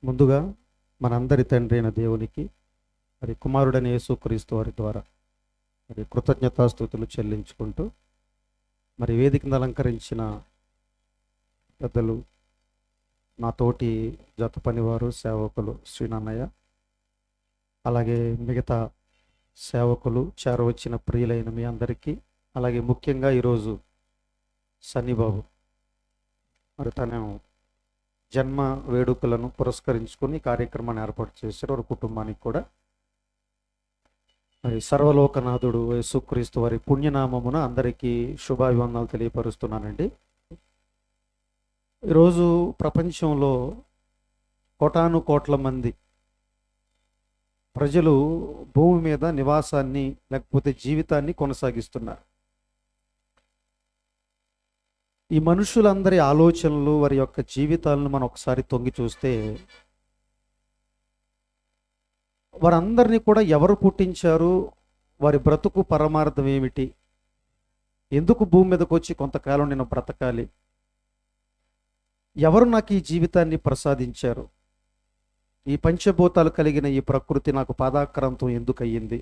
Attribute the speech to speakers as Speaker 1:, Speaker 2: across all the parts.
Speaker 1: ముందుగా మనందరి తండ్రి అయిన దేవునికి మరి కుమారుడైన యేసుక్రీస్తు వారి ద్వారా మరి కృతజ్ఞతాస్తుతులు చెల్లించుకుంటూ మరి వేదికను అలంకరించిన పెద్దలు, నా తోటి జత పనివారు, సేవకులు శ్రీనన్నయ్య, అలాగే మిగతా సేవకులు, చేరవచ్చిన ప్రియులైన మీ అందరికీ, అలాగే ముఖ్యంగా ఈరోజు సన్నిబాబు మరి తను జన్మ వేడుకలను పురస్కరించుకొని కార్యక్రమాన్ని ఏర్పాటు చేశారు. వారి కుటుంబానికి కూడా మరి సర్వలోకనాథుడు యేసుక్రీస్తు వారి పుణ్యనామమున అందరికీ శుభాభివందనాలు తెలియపరుస్తున్నానండి. ఈరోజు ప్రపంచంలో కోటాను కోట్ల మంది ప్రజలు భూమి మీద నివాసాన్ని లేకపోతే జీవితాన్ని కొనసాగిస్తున్నారు. ఈ మనుషులందరి ఆలోచనలు, వారి యొక్క జీవితాలను మనం ఒకసారి తొంగి చూస్తే వారందరినీ కూడా ఎవరు పుట్టించారు, వారి బ్రతుకు పరమార్థం ఏమిటి, ఎందుకు భూమి మీదకి వచ్చి కొంతకాలం నేను బ్రతకాలి, ఎవరు నాకు ఈ జీవితాన్ని ప్రసాదించారు, ఈ పంచభూతాలు కలిగిన ఈ ప్రకృతి నాకు పాదాక్రాంతం ఎందుకు అయ్యింది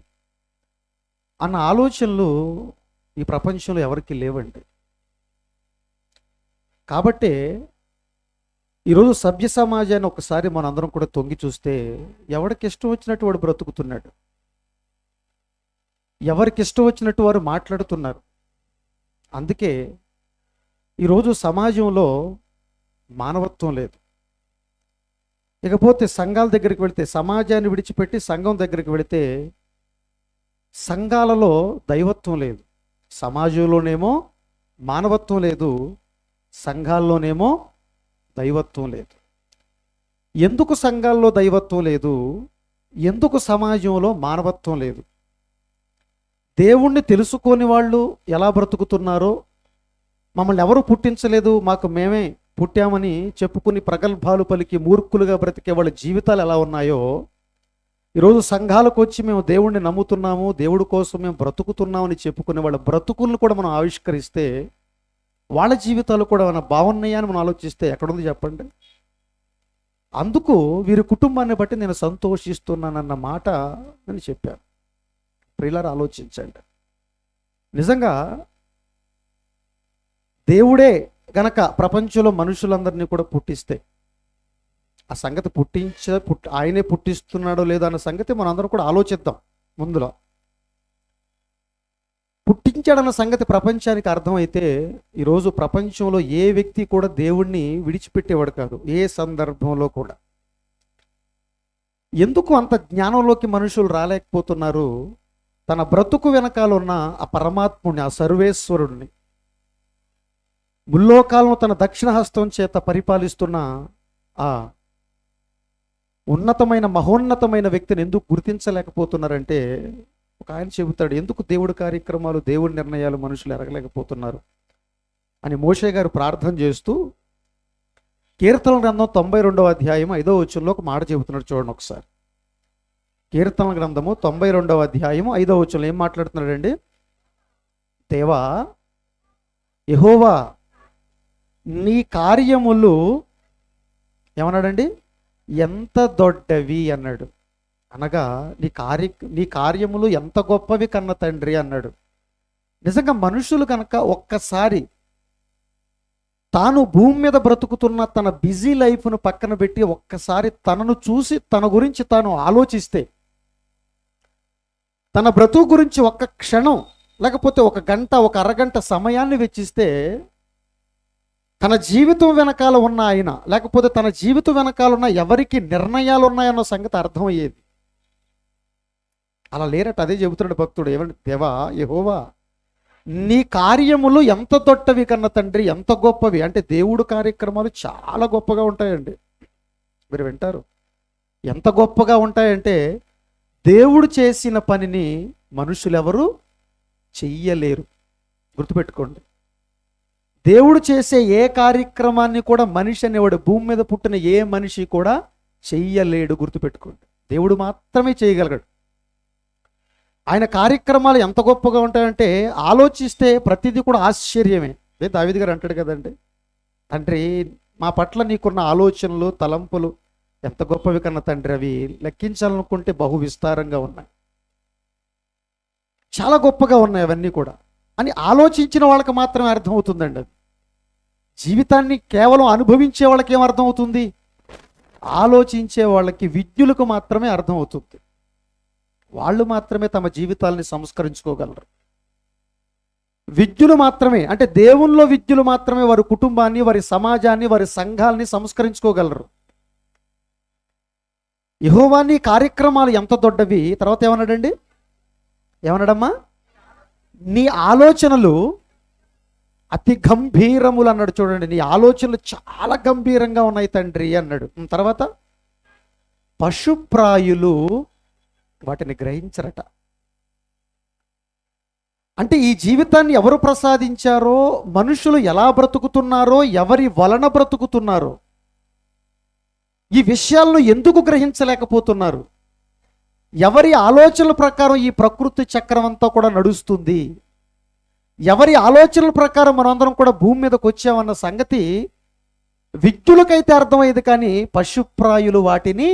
Speaker 1: అన్న ఆలోచనలు ఈ ప్రపంచంలో ఎవరికి లేవండి. కాబట్టి ఈరోజు సభ్య సమాజాన్ని ఒకసారి మనందరం కూడా తొంగి చూస్తే ఎవరికి ఇష్టం వచ్చినట్టు వాడు బ్రతుకుతున్నాడు, ఎవరికి ఇష్టం వచ్చినట్టు వారు మాట్లాడుతున్నారు. అందుకే ఈరోజు సమాజంలో మానవత్వం లేదు. ఇకపోతే సంఘాల దగ్గరికి వెళితే, సమాజాన్ని విడిచిపెట్టి సంఘం దగ్గరికి వెళితే సంఘాలలో దైవత్వం లేదు, సమాజంలోనేమో మానవత్వం లేదు, సంఘాల్లోనేమో దైవత్వం లేదు. ఎందుకు సంఘాల్లో దైవత్వం లేదు, ఎందుకు సమాజంలో మానవత్వం లేదు? దేవుణ్ణి తెలుసుకొని వాళ్ళు ఎలా బ్రతుకుతున్నారో, మమ్మల్ని ఎవరు పుట్టించలేదు, మాకు మేమే పుట్టామని చెప్పుకుని ప్రగల్భాలు పలికి మూర్ఖులుగా బ్రతికే వాళ్ళ జీవితాలు ఎలా ఉన్నాయో, ఈరోజు సంఘాలకు వచ్చి మేము దేవుణ్ణి నమ్ముతున్నాము, దేవుడి కోసం మేము బ్రతుకుతున్నామని చెప్పుకునే వాళ్ళ బ్రతుకులను కూడా మనం ఆవిష్కరిస్తే వాళ్ళ జీవితాలు కూడా మన బాగున్నాయా అని మనం ఆలోచిస్తే ఎక్కడుంది చెప్పండి. అందుకు వీరి కుటుంబాన్ని బట్టి నేను సంతోషిస్తున్నానన్న మాట అని చెప్పాను. ప్రియులారా, ఆలోచించండి. నిజంగా దేవుడే గనక ప్రపంచంలో మనుషులందరినీ కూడా పుట్టిస్తే, ఆ సంగతి ఆయనే పుట్టిస్తున్నాడో లేదో అన్న సంగతి మనం అందరం కూడా ఆలోచిద్దాం. ముందులో పుట్టించాడన్న సంగతి ప్రపంచానికి అర్థమైతే ఈరోజు ప్రపంచంలో ఏ వ్యక్తి కూడా దేవుణ్ణి విడిచిపెట్టేవాడు కాదు, ఏ సందర్భంలో కూడా. ఎందుకు అంత జ్ఞానంలోకి మనుషులు రాలేకపోతున్నారు? తన బ్రతుకు వెనకాలన్న ఆ పరమాత్ముడిని, ఆ సర్వేశ్వరుడిని, ముల్లోకాలను తన దక్షిణ హస్తం చేత పరిపాలిస్తున్న ఆ ఉన్నతమైన మహోన్నతమైన వ్యక్తిని ఎందుకు గుర్తించలేకపోతున్నారంటే, ఒక ఆయన చెబుతాడు, ఎందుకు దేవుడి కార్యక్రమాలు, దేవుడి నిర్ణయాలు మనుషులు ఎరగలేకపోతున్నారు అని మోషే గారు ప్రార్థన చేస్తూ కీర్తనల గ్రంథం 92వ అధ్యాయం 5వ వచనంలో ఒక మాట చెబుతున్నాడు. చూడండి ఒకసారి. కీర్తనల గ్రంథము 92వ అధ్యాయం 5వ వచనంలో ఏం మాట్లాడుతున్నాడండి? దేవా యెహోవా, నీ కార్యములు ఏమన్నాడండి? ఎంత దొడ్డవి అన్నాడు. అనగా నీ కార్యములు ఎంత గొప్పవి కన్న తండ్రి అన్నాడు. నిజంగా మనుషులు కనుక ఒక్కసారి తాను భూమి మీద బ్రతుకుతున్న తన బిజీ లైఫ్ను పక్కన పెట్టి ఒక్కసారి తనను చూసి తన గురించి తాను ఆలోచిస్తే, తన బ్రతుకు గురించి ఒక్క క్షణం లేకపోతే ఒక గంట, ఒక అరగంట సమయాన్ని వెచ్చిస్తే, తన జీవితం వెనకాల ఉన్న ఆయన లేకపోతే తన జీవితం వెనకాల ఉన్న ఎవరికి నిర్ణయాలు ఉన్నాయన్న సంగతి అర్థమయ్యేది. అలా లేరట. అదే చెబుతున్నాడు భక్తుడు. ఏమంటే, దేవా యెహోవా, నీ కార్యములు ఎంత దొడ్డవి కన్న తండ్రి, ఎంత గొప్పవి. అంటే దేవుడు కార్యక్రమాలు చాలా గొప్పగా ఉంటాయండి. మీరు వింటారు, ఎంత గొప్పగా ఉంటాయంటే దేవుడు చేసిన పనిని మనుషులు ఎవరు చెయ్యలేరు. గుర్తుపెట్టుకోండి, దేవుడు చేసే ఏ కార్యక్రమాన్ని కూడా మనిషి అనేవాడు, భూమి మీద పుట్టిన ఏ మనిషి కూడా చెయ్యలేడు. గుర్తుపెట్టుకోండి, దేవుడు మాత్రమే చేయగలగాడు. ఆయన కార్యక్రమాలు ఎంత గొప్పగా ఉంటాయంటే ఆలోచిస్తే ప్రతిదీ కూడా ఆశ్చర్యమే. దావీదు గారు అంటాడు కదండి, తండ్రి మా పట్ల నీకున్న ఆలోచనలు, తలంపులు ఎంత గొప్పవి కన్నా తండ్రి, అవి లెక్కించాలనుకుంటే బహు విస్తారంగా ఉన్నాయి, చాలా గొప్పగా ఉన్నాయి అవన్నీ కూడా అని ఆలోచించిన వాళ్ళకి మాత్రమే అర్థమవుతుందండి. అది జీవితాన్ని కేవలం అనుభవించే వాళ్ళకి ఏం అర్థమవుతుంది? ఆలోచించే వాళ్ళకి, విజ్ఞులకు మాత్రమే అర్థమవుతుంది. వాళ్ళు మాత్రమే తమ జీవితాలని సంస్కరించుకోగలరు. విజ్ఞులు మాత్రమే, అంటే దేవునిలో విజ్ఞులు మాత్రమే వారి కుటుంబాన్ని, వారి సమాజాన్ని, వారి సంఘాలని సంస్కరించుకోగలరు. యెహోవాని కార్యక్రమాలు ఎంత దొడ్డవి. తర్వాత ఏమన్నాడండి? ఏమన్నాడమ్మా? నీ ఆలోచనలు అతి గంభీరములు అన్నాడు. చూడండి, నీ ఆలోచనలు చాలా గంభీరంగా ఉన్నాయి తండ్రి అన్నాడు. తర్వాత పశుప్రాయులు వాటిని గ్రహించరట. అంటే ఈ జీవితాన్ని ఎవరు ప్రసాదించారో, మనుషులు ఎలా బ్రతుకుతున్నారో, ఎవరి వలన బ్రతుకుతున్నారో, ఈ విషయాలను ఎందుకు గ్రహించలేకపోతున్నారు? ఎవరి ఆలోచనల ప్రకారం ఈ ప్రకృతి చక్రం అంతా కూడా నడుస్తుంది, ఎవరి ఆలోచనల ప్రకారం మనందరం కూడా భూమి మీదకి వచ్చామన్న సంగతి విజ్ఞులకైతే అర్థమయ్యేది, కానీ పశుప్రాయులు వాటిని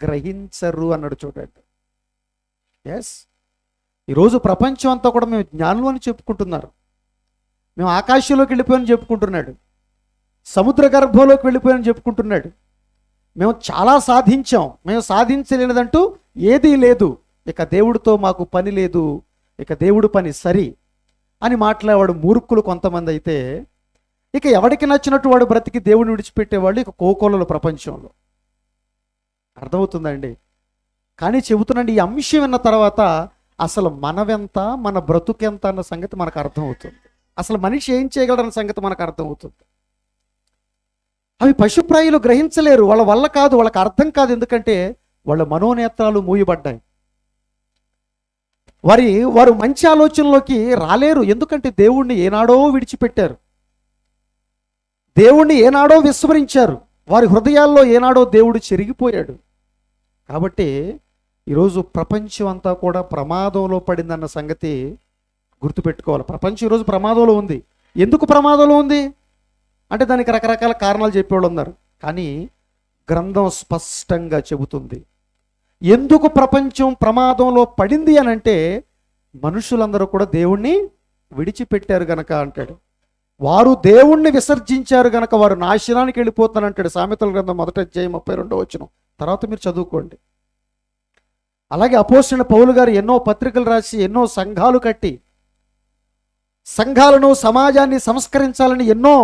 Speaker 1: గ్రహించరు అన్నాడు. చూడండి, ఎస్, ఈరోజు ప్రపంచం అంతా కూడా మేము జ్ఞానులు అని చెప్పుకుంటున్నారు. మేము ఆకాశంలోకి వెళ్ళిపోయామని చెప్పుకుంటున్నాడు, సముద్ర గర్భంలోకి వెళ్ళిపోయామని చెప్పుకుంటున్నాడు. మేము చాలా సాధించాం, మేము సాధించలేనిదంటూ ఏదీ లేదు, ఇక దేవుడితో మాకు పని లేదు, ఇక దేవుడు పని సరి అని మాట్లాడేవాడు మూర్ఖులు కొంతమంది. అయితే ఇక ఎవడికి నచ్చినట్టు వాడు బ్రతికి దేవుడిని విడిచిపెట్టేవాళ్ళు ఇక కోకోలలో ప్రపంచంలో. అర్థమవుతుందండి? కానీ చెబుతున్నాండి, ఈ అంశం విన్న తర్వాత అసలు మనవెంత, మన బ్రతుకెంత అన్న సంగతి మనకు అర్థమవుతుంది. అసలు మనిషి ఏం చేయగలరన్న సంగతి మనకు అర్థమవుతుంది. అవి పశుప్రాయులు గ్రహించలేరు, వాళ్ళ వల్ల కాదు, వాళ్ళకి అర్థం కాదు. ఎందుకంటే వాళ్ళ మనోనేత్రాలు మూయబడ్డాయి. వారు మంచి ఆలోచనలోకి రాలేరు. ఎందుకంటే దేవుణ్ణి ఏనాడో విడిచిపెట్టారు, దేవుణ్ణి ఏనాడో విస్మరించారు, వారి హృదయాల్లో ఏనాడో దేవుడు చెరిగిపోయాడు. కాబట్టి ఈరోజు ప్రపంచం అంతా కూడా ప్రమాదంలో పడిందన్న సంగతి గుర్తుపెట్టుకోవాలి. ప్రపంచం ఈరోజు ప్రమాదంలో ఉంది. ఎందుకు ప్రమాదంలో ఉంది అంటే దానికి రకరకాల కారణాలు చెప్పేవాళ్ళు ఉన్నారు. కానీ గ్రంథం స్పష్టంగా చెబుతుంది ఎందుకు ప్రపంచం ప్రమాదంలో పడింది అని అంటే, మనుషులందరూ కూడా దేవుణ్ణి విడిచిపెట్టారు గనక అంటాడు. వారు దేవుణ్ణి విసర్జించారు గనక వారు నాశనానికి వెళ్ళిపోతానంటాడు. సామెతల గ్రంథం 1వ అధ్యాయం 32వ వచనం. తర్వాత మీరు చదువుకోండి. అలాగే అపోస్తలుడైన పౌలు గారు ఎన్నో పత్రికలు రాసి, ఎన్నో సంఘాలు కట్టి, సంఘాలను, సమాజాన్ని సంస్కరించాలని ఎన్నో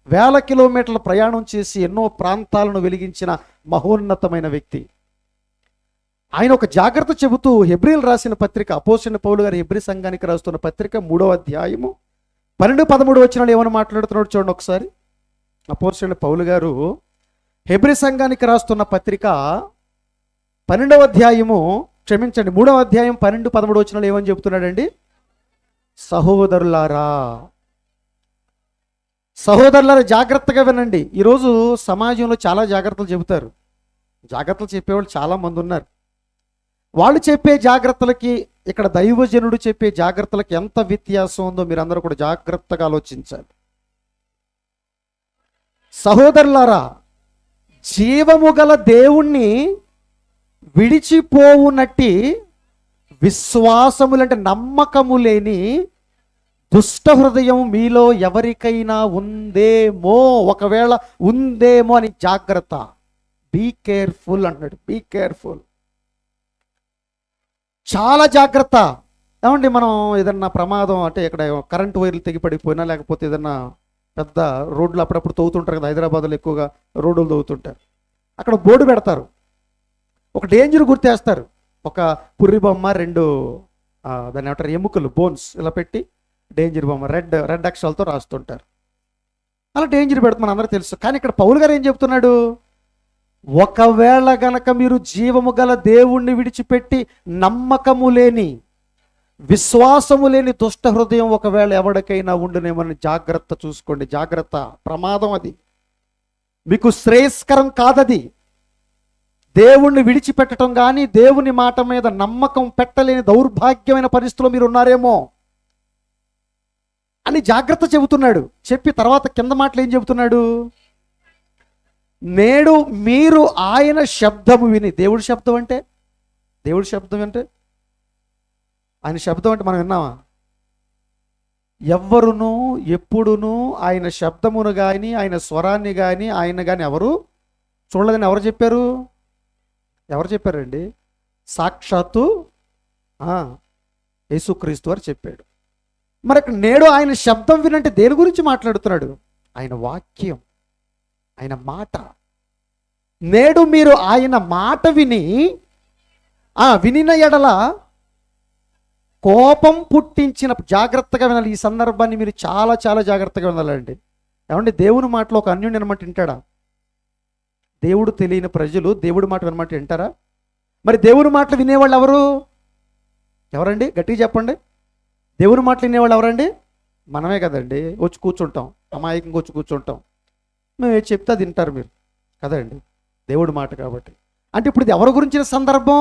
Speaker 1: వేల కిలోమీటర్ల ప్రయాణం చేసి ఎన్నో ప్రాంతాలను వెలిగించిన మహోన్నతమైన వ్యక్తి. ఆయన ఒక జాగ్రత్త చెబుతూ హెబ్రీలు రాసిన పత్రిక, అపోస్తలుడైన పౌలు గారు హెబ్రీ సంఘానికి రాస్తున్న పత్రిక 3వ అధ్యాయము 12-13 వచనాలు ఏమని మాట్లాడుతున్నాడు చూడండి ఒకసారి. అపోస్తలుడైన పౌలు గారు హెబ్రీ సంఘానికి రాస్తున్న పత్రిక 12వ అధ్యాయము, క్షమించండి 3వ అధ్యాయం 12-13 వచనాలు ఏమని చెబుతున్నాడండి? సహోదరులారా, సహోదరులారా జాగ్రత్తగా వినండి. ఈరోజు సమాజంలో చాలా జాగ్రత్తలు చెబుతారు, జాగ్రత్తలు చెప్పేవాళ్ళు చాలా మంది ఉన్నారు. వాళ్ళు చెప్పే జాగ్రత్తలకి, ఇక్కడ దైవజనుడు చెప్పే జాగ్రత్తలకి ఎంత వ్యత్యాసం ఉందో మీరందరూ కూడా జాగ్రత్తగా ఆలోచించాలి. సహోదరులారా, జీవము గల దేవుణ్ణి విడిచిపోవునట్టి విశ్వాసములంటే నమ్మకము లేని దుష్ట హృదయం మీలో ఎవరికైనా ఉందేమో, ఒకవేళ ఉందేమో అని జాగ్రత్త. బీ కేర్ఫుల్ అన్నాడు. బీ కేర్ఫుల్, చాలా జాగ్రత్త. ఏమండి, మనం ఏదన్నా ప్రమాదం అంటే ఇక్కడ కరెంటు వైర్లు తెగిపడిపోయినా, లేకపోతే ఏదన్నా పెద్ద రోడ్లు అప్పుడప్పుడు తవ్వుతుంటారు కదా, హైదరాబాద్లో ఎక్కువగా రోడ్లు తవ్వుతుంటారు. అక్కడ బోర్డు పెడతారు, ఒక డేంజర్ గుర్తేస్తారు. ఒక పుర్రి బొమ్మ, 2 దాన్ని ఏమంటారు, ఎముకలు, బోన్స్ ఇలా పెట్టి డేంజర్ బొమ్మ రెడ్ అక్షరాలతో రాస్తుంటారు. అలా డేంజర్ పెడుతుంది, మన అందరూ తెలుసు. కానీ ఇక్కడ పౌలు గారు ఏం చెప్తున్నాడు? ఒకవేళ గనక మీరు జీవము గల దేవుణ్ణి విడిచిపెట్టి నమ్మకము లేని, విశ్వాసము లేని దుష్ట హృదయం ఒకవేళ ఎవరికైనా ఉండునేమని జాగ్రత్త చూసుకోండి. జాగ్రత్త, ప్రమాదం అది, మీకు శ్రేయస్కరం కాదది. దేవుణ్ణి విడిచిపెట్టడం కానీ, దేవుని మాట మీద నమ్మకం పెట్టలేని దౌర్భాగ్యమైన పరిస్థితిలో మీరు ఉన్నారేమో అని జాగ్రత్త చెబుతున్నాడు. చెప్పి తర్వాత కింద మాటలు ఏం చెబుతున్నాడు? నేడు మీరు ఆయన శబ్దము విని, దేవుడి శబ్దం అంటే ఆయన శబ్దం అంటే మనం విన్నామా? ఎవ్వరును ఎప్పుడును ఆయన శబ్దమును కానీ ఆయన స్వరాన్ని కానీ ఆయన కానీ ఎవరు చూడలేదని ఎవరు చెప్పారండి? సాక్షాత్తు యేసుక్రీస్తు వారు చెప్పాడు. మరి అక్కడ నేడు ఆయన శబ్దం వినంటే దేని గురించి మాట్లాడుతున్నాడు? ఆయన వాక్యం, ఆయన మాట. నేడు మీరు ఆయన మాట వినిన ఎడల కోపం పుట్టించిన, జాగ్రత్తగా వినాలి ఈ సందర్భాన్ని, మీరు చాలా చాలా జాగ్రత్తగా వినాలండి. ఏమంటే దేవుని మాటలో ఒక అన్యుడు వినమాట వింటాడా? దేవుడు తెలియని ప్రజలు దేవుడి మాట వినమాట వింటారా? మరి దేవుని మాటలు వినేవాళ్ళు ఎవరండి? గట్టిగా చెప్పండి. దేవుని మాటలు వినేవాళ్ళు ఎవరండి? మనమే కదండి. వచ్చి కూర్చుంటాం, అమాయకంగా వచ్చి కూర్చుంటాం. మేము ఏది చెప్తే అది వింటారు మీరు కదండి, దేవుడి మాట కాబట్టి. అంటే ఇప్పుడు ఇది ఎవరి గురించిన సందర్భం?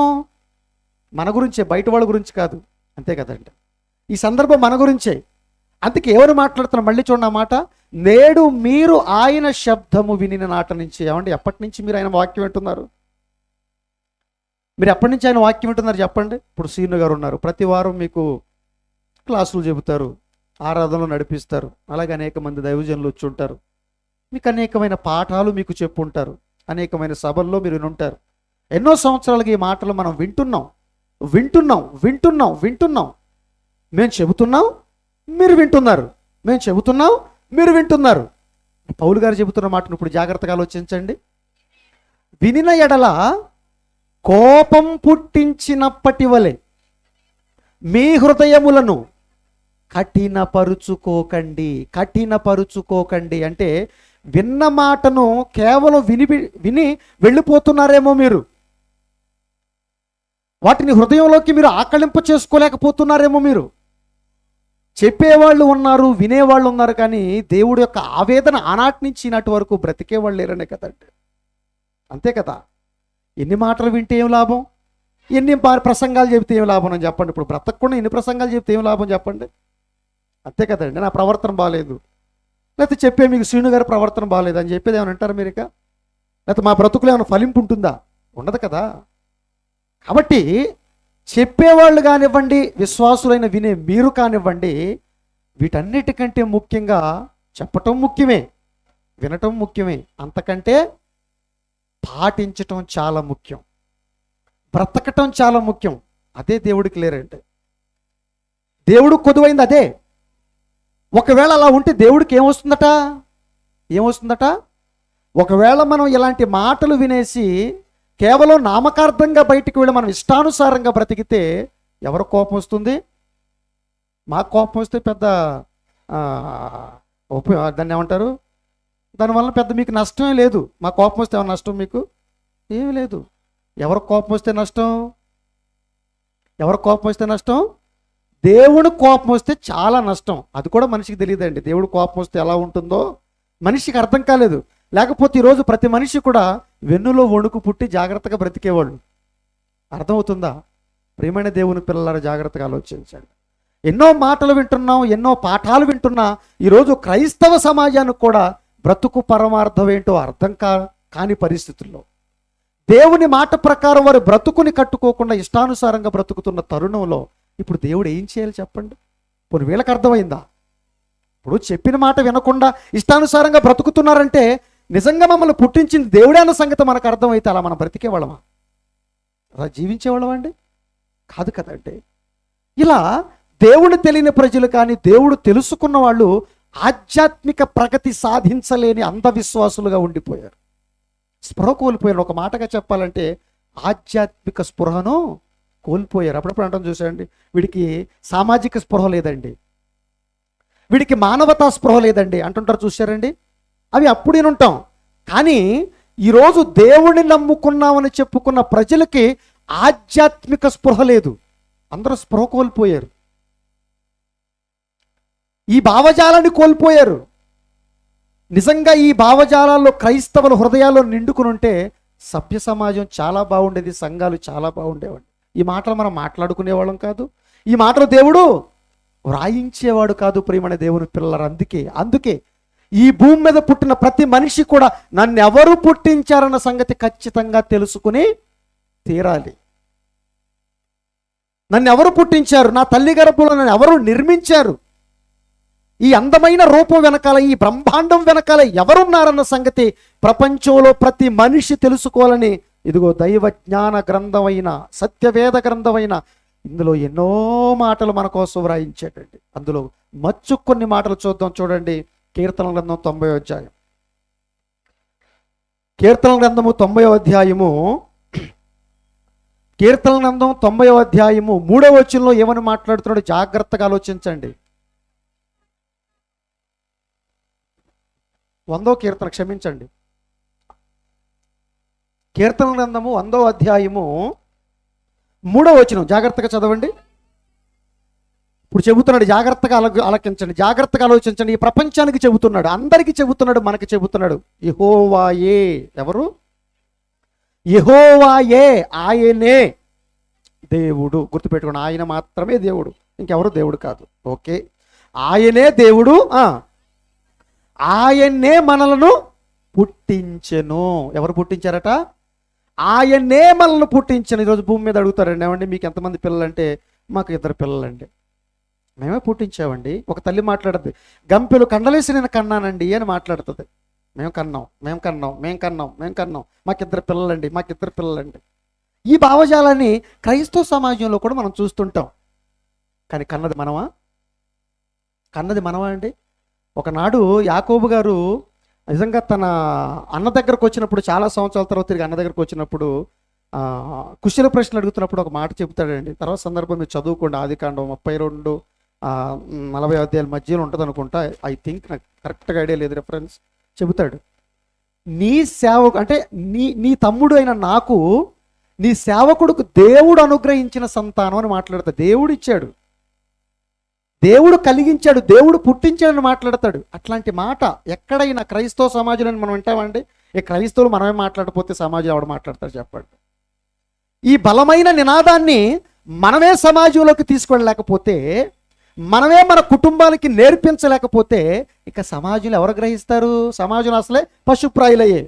Speaker 1: మన గురించే, బయట వాళ్ళ గురించి కాదు, అంతే కదండి. ఈ సందర్భం మన గురించే. అందుకే ఎవరు మాట్లాడుతున్నారు? మళ్ళీ చూడండి ఆ మాట. నేడు మీరు ఆయన శబ్దము వినిన నాట నుంచి. ఏమండి, ఎప్పటి నుంచి మీరు ఆయన వాక్యం వింటున్నారు? మీరు ఎప్పటి నుంచి ఆయన వాక్యం వింటున్నారు చెప్పండి. ఇప్పుడు శ్రీను గారు ఉన్నారు, ప్రతి వారం మీకు క్లాసులు చెబుతారు, ఆరాధనలు నడిపిస్తారు. అలాగే అనేక మంది దైవజనులు వచ్చి ఉంటారు, మీకు అనేకమైన పాఠాలు మీకు చెప్పుంటారు, అనేకమైన సభల్లో మీరు వినుంటారు. ఎన్నో సంవత్సరాలకి ఈ మాటలు మనం వింటున్నాం. మేము చెబుతున్నాం, మీరు వింటున్నారు. మేము చెబుతున్నాం, మీరు వింటున్నారు. పౌలు గారు చెబుతున్న మాటను ఇప్పుడు జాగ్రత్తగా ఆలోచించండి. వినిన ఎడల కోపం పుట్టించినప్పటి వలె మీ హృదయములను కఠినపరుచుకోకండి. అంటే విన్న మాటను కేవలం విని వెళ్ళిపోతున్నారేమో మీరు. వాటిని హృదయంలోకి మీరు ఆకళింప చేసుకోలేకపోతున్నారేమో మీరు. చెప్పేవాళ్ళు ఉన్నారు, వినేవాళ్ళు ఉన్నారు, కానీ దేవుడి యొక్క ఆవేదన ఆనాటి నుంచి ఈనాటి వరకు బ్రతికేవాళ్ళు లేరనే కదండి. అంతే కదా. ఎన్ని మాటలు వింటే ఏం లాభం? ఎన్ని ప్రసంగాలు చెబితే ఏం లాభం అని చెప్పండి. ఇప్పుడు బ్రతకకుండా ఎన్ని ప్రసంగాలు చెబితే ఏం లాభం చెప్పండి. అంతే కదండి. నా ప్రవర్తన బాగాలేదు, లేకపోతే చెప్పే మీకు శ్రీను గారి ప్రవర్తన బాగాలేదు అని చెప్పేది ఏమైనా అంటారు మీరు? ఇక లేకపోతే మా బ్రతుకులు ఏమైనా ఫలింపు ఉంటుందా? ఉండదు కదా. కాబట్టి చెప్పేవాళ్ళు కానివ్వండి, విశ్వాసులైన వినే మీరు కానివ్వండి, వీటన్నిటికంటే ముఖ్యంగా చెప్పటం ముఖ్యమే, వినటం ముఖ్యమే. అంతకంటే పాటించటం చాలా ముఖ్యం, బ్రతకటం చాలా ముఖ్యం. అదే దేవుడికి లేరంటే. దేవుడు కొదువైంది అదే. ఒకవేళ అలా ఉంటే దేవుడికి ఏమొస్తుందట? ఒకవేళ మనం ఇలాంటి మాటలు వినేసి కేవలం నామకార్థంగా బయటికి వెళ్ళి మనం ఇష్టానుసారంగా బ్రతికితే ఎవరు కోపం వస్తుంది? మాకు కోపం వస్తే పెద్ద దాన్ని ఏమంటారు, దానివల్ల పెద్ద మీకు నష్టమే లేదు. మా కోపం వస్తే ఏమైనా నష్టం? మీకు ఏమీ లేదు. ఎవరు కోపం వస్తే నష్టం? దేవుడు కోపం వస్తే చాలా నష్టం. అది కూడా మనిషికి తెలియదండి. దేవుడు కోపం వస్తే ఎలా ఉంటుందో మనిషికి అర్థం కాలేదు. లేకపోతే ఈరోజు ప్రతి మనిషి కూడా వెన్నులో వణుకు పుట్టి జాగ్రత్తగా బ్రతికేవాళ్ళు. అర్థమవుతుందా? ప్రియమైన దేవుని పిల్లలారా, జాగ్రత్తగా ఆలోచించండి. ఎన్నో మాటలు వింటున్నాం, ఎన్నో పాఠాలు వింటున్నా ఈరోజు క్రైస్తవ సమాజానికి కూడా బ్రతుకు పరమార్థం ఏంటో అర్థం కాని పరిస్థితుల్లో, దేవుని మాట ప్రకారం వారు బ్రతుకుని కట్టుకోకుండా ఇష్టానుసారంగా బ్రతుకుతున్న తరుణంలో ఇప్పుడు దేవుడు ఏం చేయాలి చెప్పండి? ఇప్పుడు వీళ్ళకి అర్థమైందా? ఇప్పుడు చెప్పిన మాట వినకుండా ఇష్టానుసారంగా బ్రతుకుతున్నారంటే నిజంగా మమ్మల్ని పుట్టించింది దేవుడే అన్న సంగతి మనకు అర్థమైతే అలా మనం బ్రతికేవాళ్ళమా? అలా జీవించేవాళ్ళమండి? కాదు కదండి. ఇలా దేవుడు తెలియని ప్రజలు కానీ దేవుడు తెలుసుకున్న వాళ్ళు ఆధ్యాత్మిక ప్రగతి సాధించలేని అంధవిశ్వాసులుగా ఉండిపోయారు, స్పృహ కోల్పోయారు. ఒక మాటగా చెప్పాలంటే ఆధ్యాత్మిక స్పృహను కోల్పోయారు. అప్పుడప్పుడు అంటాం చూసారండి, వీడికి సామాజిక స్పృహ లేదండి, వీడికి మానవతా స్పృహ లేదండి అంటుంటారు చూసారండి. అవి అప్పుడు ఉంటాం. కానీ ఈరోజు దేవుడిని నమ్ముకున్నామని చెప్పుకున్న ప్రజలకి ఆధ్యాత్మిక స్పృహ లేదు. అందరూ స్పృహ కోల్పోయారు, ఈ భావజాలాన్ని కోల్పోయారు. నిజంగా ఈ భావజాలాల్లో క్రైస్తవుల హృదయాల్లో నిండుకుని ఉంటే సభ్య సమాజం చాలా బాగుండేది, సంఘాలు చాలా బాగుండేవాడు. ఈ మాటలు మనం మాట్లాడుకునేవాళ్ళం కాదు, ఈ మాటలు దేవుడు వ్రాయించేవాడు కాదు. ప్రియమైన దేవుని పిల్లలు, అందుకే ఈ భూమి మీద పుట్టిన ప్రతి మనిషి కూడా నన్ను ఎవరు పుట్టించారన్న సంగతి ఖచ్చితంగా తెలుసుకుని తీరాలి. నన్ను ఎవరు పుట్టించారు, నా తల్లి గర్భంలో నన్ను ఎవరు నిర్మించారు, ఈ అందమైన రూపం వెనకాల, ఈ బ్రహ్మాండం వెనకాల ఎవరున్నారన్న సంగతి ప్రపంచంలో ప్రతి మనిషి తెలుసుకోవాలని ఇదిగో దైవ జ్ఞాన గ్రంథమైన, సత్యవేద గ్రంథమైన ఇందులో ఎన్నో మాటలు మన కోసం వ్రాయించాడండి. అందులో కొన్ని మాటలు చూద్దాం. చూడండి, కీర్తన గ్రంథం 90వ అధ్యాయం. కీర్తన గ్రంథము 90వ అధ్యాయము, కీర్తన గ్రంథం 90వ అధ్యాయము 3వ వచనంలో ఏమని మాట్లాడుతున్నాడు జాగ్రత్తగా ఆలోచించండి. 100వ కీర్తన, క్షమించండి, కీర్తన గ్రంథము 100వ అధ్యాయము 3వ వచనం జాగ్రత్తగా చదవండి. ఇప్పుడు చెబుతున్నాడు, జాగ్రత్తగా ఆలకించండి, జాగ్రత్తగా ఆలోచించండి. ఈ ప్రపంచానికి చెబుతున్నాడు, అందరికీ చెబుతున్నాడు, మనకి చెబుతున్నాడు. యెహోవాయే, ఎవరు? యెహోవాయే, ఆయనే దేవుడు. గుర్తుపెట్టుకోండి, ఆయన మాత్రమే దేవుడు, ఇంకెవరు దేవుడు కాదు. ఓకే, ఆయనే దేవుడు. ఆయన్నే మనలను పుట్టించెను. ఎవరు పుట్టించారట? ఆయన్నే మనల్ని పుట్టించను. ఈరోజు భూమి మీద అడుగుతారండి, ఏమండి మీకు ఎంతమంది పిల్లలంటే మాకు 2 పిల్లలండి. మేమే పుట్టించామండి. ఒక తల్లి మాట్లాడుతుంది, గంపెలు కండలేసి నేను కన్నానండి అని మాట్లాడుతుంది. మేము కన్నాం, మాకు 2 పిల్లలండి. ఈ భావజాలాన్ని క్రైస్తవ సమాజంలో కూడా మనం చూస్తుంటాం. కానీ కన్నది మనమా అండి? ఒకనాడు యాకోబు గారు నిజంగా తన అన్న దగ్గరకు వచ్చినప్పుడు, చాలా సంవత్సరాల తర్వాత తిరిగి అన్న దగ్గరకు వచ్చినప్పుడు కుశల ప్రశ్నలు అడుగుతున్నప్పుడు ఒక మాట చెబుతాడండి. తర్వాత సందర్భం మీరు చదువుకోండి, ఆదికాండం 32-40 అధ్యాయాల మధ్యలో ఉంటుంది అనుకుంటా. ఐ థింక్, నాకు కరెక్ట్గా ఐడియా లేదు, రెఫరెన్స్ చెబుతాడు. నీ సేవకు అంటే నీ తమ్ముడు అయిన నాకు నీ సేవకుడుకు దేవుడు అనుగ్రహించిన సంతానం అని మాట్లాడతాడు. దేవుడు ఇచ్చాడు, దేవుడు కలిగించాడు, దేవుడు పుట్టించాడని మాట్లాడతాడు. అట్లాంటి మాట ఎక్కడైనా క్రైస్తవ సమాజంలో మనం వింటామండి? ఈ క్రైస్తవులు మనమే మాట్లాడకపోతే సమాజం ఎవడు మాట్లాడతారు చెప్పండి? ఈ బలమైన నినాదాన్ని మనమే సమాజంలోకి తీసుకెళ్ళలేకపోతే, మనమే మన కుటుంబాలకి నేర్పించలేకపోతే ఇక సమాజంలో ఎవరు గ్రహిస్తారు? సమాజంలో అసలే పశుప్రాయులయ్యే.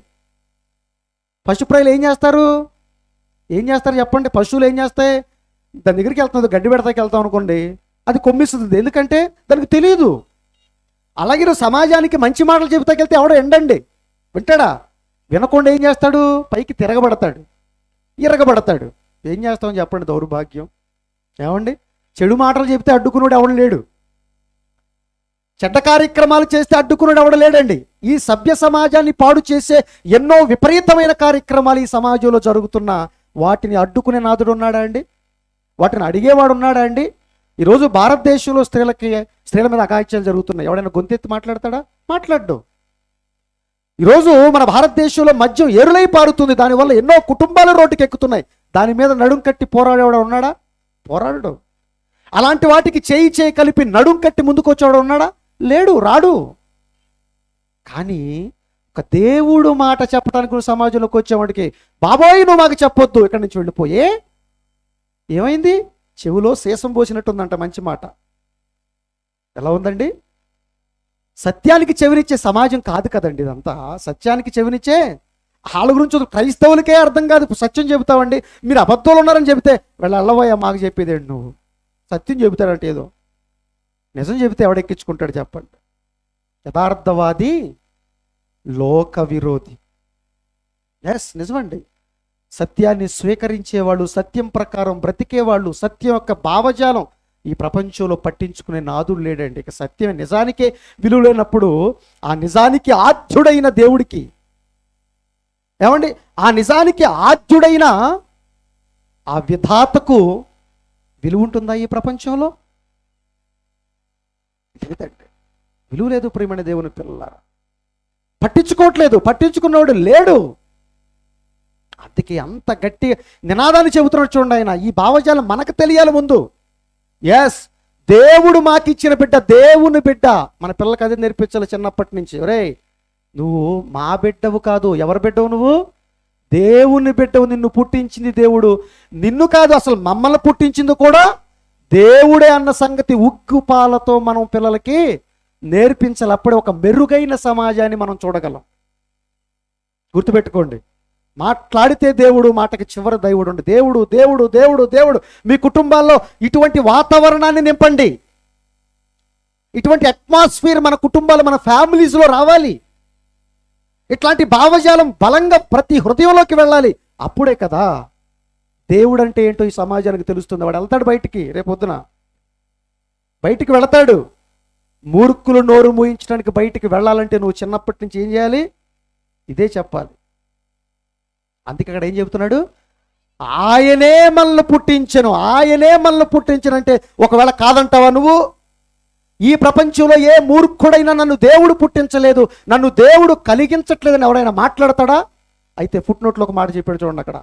Speaker 1: పశుప్రాయులు ఏం చేస్తారు చెప్పండి? పశువులు ఏం చేస్తాయి? దాని దగ్గరికి వెళ్తుంది, గడ్డి పెడతాకి వెళ్తాం అనుకోండి, అది కొమ్మిస్తుంది. ఎందుకంటే దానికి తెలియదు. అలాగే సమాజానికి మంచి మాటలు చెబుతాకెళ్తే ఎవడో ఎండండి వింటాడా? వినకుండా ఏం చేస్తాడు? పైకి తిరగబడతాడు, ఇరగబడతాడు. ఏం చేస్తామని చెప్పండి? దౌర్భాగ్యం. ఏమండి, చెడు మాటలు చెబితే అడ్డుకున్నాడు ఎవడు లేడు, చెడ్డ కార్యక్రమాలు చేస్తే అడ్డుకున్నాడు ఎవడు లేడండి. ఈ సభ్య సమాజాన్ని పాడు చేసే ఎన్నో విపరీతమైన కార్యక్రమాలు ఈ సమాజంలో జరుగుతున్న వాటిని అడ్డుకునే నాదుడు ఉన్నాడా అండి? వాటిని అడిగేవాడు ఉన్నాడా అండి? ఈరోజు భారతదేశంలో స్త్రీల మీద అఘాయిత్యాలు జరుగుతున్నాయి. ఎవడైనా గొంతెత్తి మాట్లాడతాడా? మాట్లాడ్డు. ఈరోజు మన భారతదేశంలో మద్యం ఏరులై పారుతుంది, దానివల్ల ఎన్నో కుటుంబాలు రోడ్డుకి ఎక్కుతున్నాయి. దాని మీద నడుం కట్టి పోరాడేవాడు ఉన్నాడా? పోరాడు. అలాంటి వాటికి చేయి కలిపి నడుం కట్టి ముందుకు వచ్చేవాడు ఉన్నాడా? లేడు, రాడు. కానీ ఒక దేవుడు మాట చెప్పడానికి సమాజంలోకి వచ్చేవాడికి, బాబోయ్ నువ్వు మాకు చెప్పొద్దు, ఇక్కడి నుంచి వెళ్ళిపోయే. ఏమైంది? చెవులో శేషం పోసినట్టుందంట మంచి మాట. ఎలా ఉందండి? సత్యానికి చెవినిచ్చే సమాజం కాదు కదండి ఇదంతా. సత్యానికి చెవినిచ్చే వాళ్ళ గురించి క్రైస్తవులకే అర్థం కాదు. సత్యం చెబుతావండి, మీరు అబద్ధాలు ఉన్నారని చెబితే వీళ్ళ అల్లవయ్య మాకు చెప్పేదేంటి? నువ్వు సత్యం చెబుతాడంటే ఏదో, నిజం చెబితే ఎవడెక్కించుకుంటాడు చెప్పండి? యథార్థవాది లోక విరోధి. ఎస్, నిజమండి. సత్యాన్ని స్వీకరించేవాళ్ళు, సత్యం ప్రకారం బ్రతికేవాళ్ళు, సత్యం యొక్క భావజాలం ఈ ప్రపంచంలో పట్టించుకునే నాదుడు లేడండి. ఇక సత్యం నిజానికే విలువ లేనప్పుడు ఆ నిజానికి ఆద్యుడైన దేవుడికి, ఏమండి, ఆ నిజానికి ఆద్యుడైన ఆ విధాతకు విలువ ఉంటుందా ఈ ప్రపంచంలో? లేదండి, విలువ లేదు. ప్రియమైన దేవుని పిల్లలారా, పట్టించుకోవట్లేదు, పట్టించుకున్నవాడు లేడు. అందుకే అంత గట్టి నినాదాన్ని చెబుతున్నాడు చూడండి ఆయన. ఈ భావజాలం మనకు తెలియాలి ముందు. ఎస్, దేవుడు మాకిచ్చిన బిడ్డ, దేవుని బిడ్డ. మన పిల్లలకి అదే నేర్పించాలి చిన్నప్పటి నుంచి. ఒరే, నువ్వు మా బిడ్డవు కాదు. ఎవరి బిడ్డవు? నువ్వు దేవుని బిడ్డవు. నిన్ను పుట్టించింది దేవుడు, నిన్ను కాదు అసలు మమ్మల్ని పుట్టించింది కూడా దేవుడే అన్న సంగతి ఉగ్గుపాలతో మనం పిల్లలకి నేర్పించాలి. అప్పుడే ఒక మెరుగైన సమాజాన్ని మనం చూడగలం. గుర్తుపెట్టుకోండి, మాట్లాడితే దేవుడు, మాటకి చివరి దేవుడు ఉండి. దేవుడు దేవుడు దేవుడు దేవుడు. మీ కుటుంబాల్లో ఇటువంటి వాతావరణాన్ని నింపండి. ఇటువంటి అట్మాస్ఫియర్ మన కుటుంబాలు, మన ఫ్యామిలీస్లో రావాలి. ఇట్లాంటి భావజాలం బలంగా ప్రతి హృదయంలోకి వెళ్ళాలి. అప్పుడే కదా దేవుడు అంటే ఏంటో ఈ సమాజానికి తెలుస్తుంది. వాడు వెళ్తాడు బయటికి, రేపొద్దున బయటికి వెళతాడు. మూర్ఖులు నోరు మూయించడానికి బయటికి వెళ్ళాలంటే నువ్వు చిన్నప్పటి నుంచి ఏం చేయాలి? ఇదే చెప్పాలి. అందుకే అక్కడ ఏం చెబుతున్నాడు? ఆయనే మనల్ని పుట్టించను, ఆయనే మనల్ని పుట్టించనంటే ఒకవేళ కాదంటావా నువ్వు? ఈ ప్రపంచంలో ఏ మూర్ఖుడైనా నన్ను దేవుడు పుట్టించలేదు, నన్ను దేవుడు కలిగించట్లేదని ఎవడైనా మాట్లాడతాడా? అయితే ఫుట్నోట్లో ఒక మాట చెప్పాడు చూడండి. అక్కడ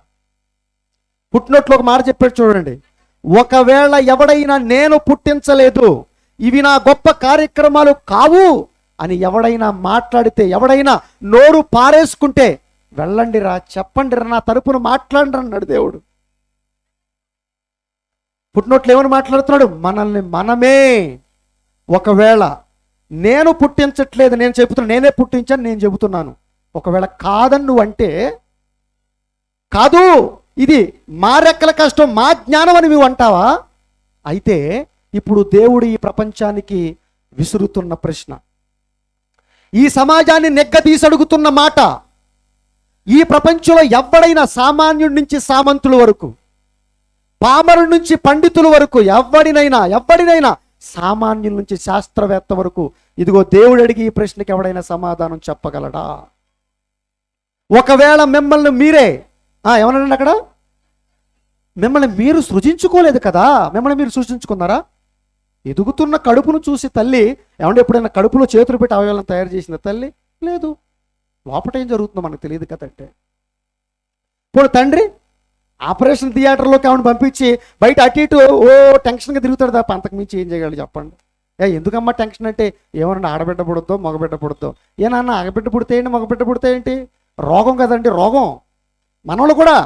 Speaker 1: ఫుట్నోట్లో ఒక మాట చెప్పాడు చూడండి. ఒకవేళ ఎవడైనా నేను పుట్టించలేదు, ఇవి నా గొప్ప కార్యక్రమాలు కావు అని ఎవడైనా మాట్లాడితే, ఎవడైనా నోరు పారేసుకుంటే వెళ్ళండి రా, చెప్పండి రా, నా తరపున మాట్లాడండి అన్నాడు దేవుడు. ఫుట్నోట్లు ఏమని మాట్లాడుతున్నాడు? మనల్ని మనమే. ఒకవేళ నేను పుట్టించట్లేదు, నేను చెబుతున్నాను, నేనే పుట్టించాను, నేను చెబుతున్నాను. ఒకవేళ కాదని నువ్వు అంటే, కాదు ఇది మా రెక్కల కష్టం, మా జ్ఞానం అని నువ్వు అంటావా? అయితే ఇప్పుడు దేవుడు ఈ ప్రపంచానికి విసురుతున్న ప్రశ్న, ఈ సమాజాన్ని నెగ్గదీసి అడుగుతున్న మాట, ఈ ప్రపంచంలో ఎవడైనా సామాన్యుడి నుంచి సామంతుల వరకు, పామరుల నుంచి పండితుల వరకు, ఎవడినైనా సామాన్యుల నుంచి శాస్త్రవేత్త వరకు, ఇదిగో దేవుడు అడిగి ఈ ప్రశ్నకి ఎవడైనా సమాధానం చెప్పగలడా? ఒకవేళ మిమ్మల్ని మీరే ఏమన్నాడండి అక్కడ? మిమ్మల్ని మీరు సృజించుకోలేదు కదా, మిమ్మల్ని మీరు సృజించుకున్నారా? ఎదుగుతున్న కడుపును చూసి తల్లి ఏమంటే ఎప్పుడైనా కడుపులో చేతులు పెట్టి అవయవాలను తయారు చేసిన తల్లి లేదు. లోపట ఏం జరుగుతుందో మనకు తెలియదు కదంటే. ఇప్పుడు తండ్రి ఆపరేషన్ థియేటర్లోకి ఆవిడ పంపించి బయట అటు ఇటు టెన్షన్గా తిరుగుతాడు తప్ప అంతకు మించి ఏం చేయగలడు చెప్పండి? ఎందుకమ్మా టెన్షన్ అంటే, ఏమన్నా ఆడబిడ్డ పుడుద్దో మగబిడ్డ పుడుద్దో? ఏ నాన్న ఆడబిడ్డ పుడితే ఏంటి, మగబిడ్డ పుడితే ఏంటి? రోగం కదండి, రోగం. మనలో కూడా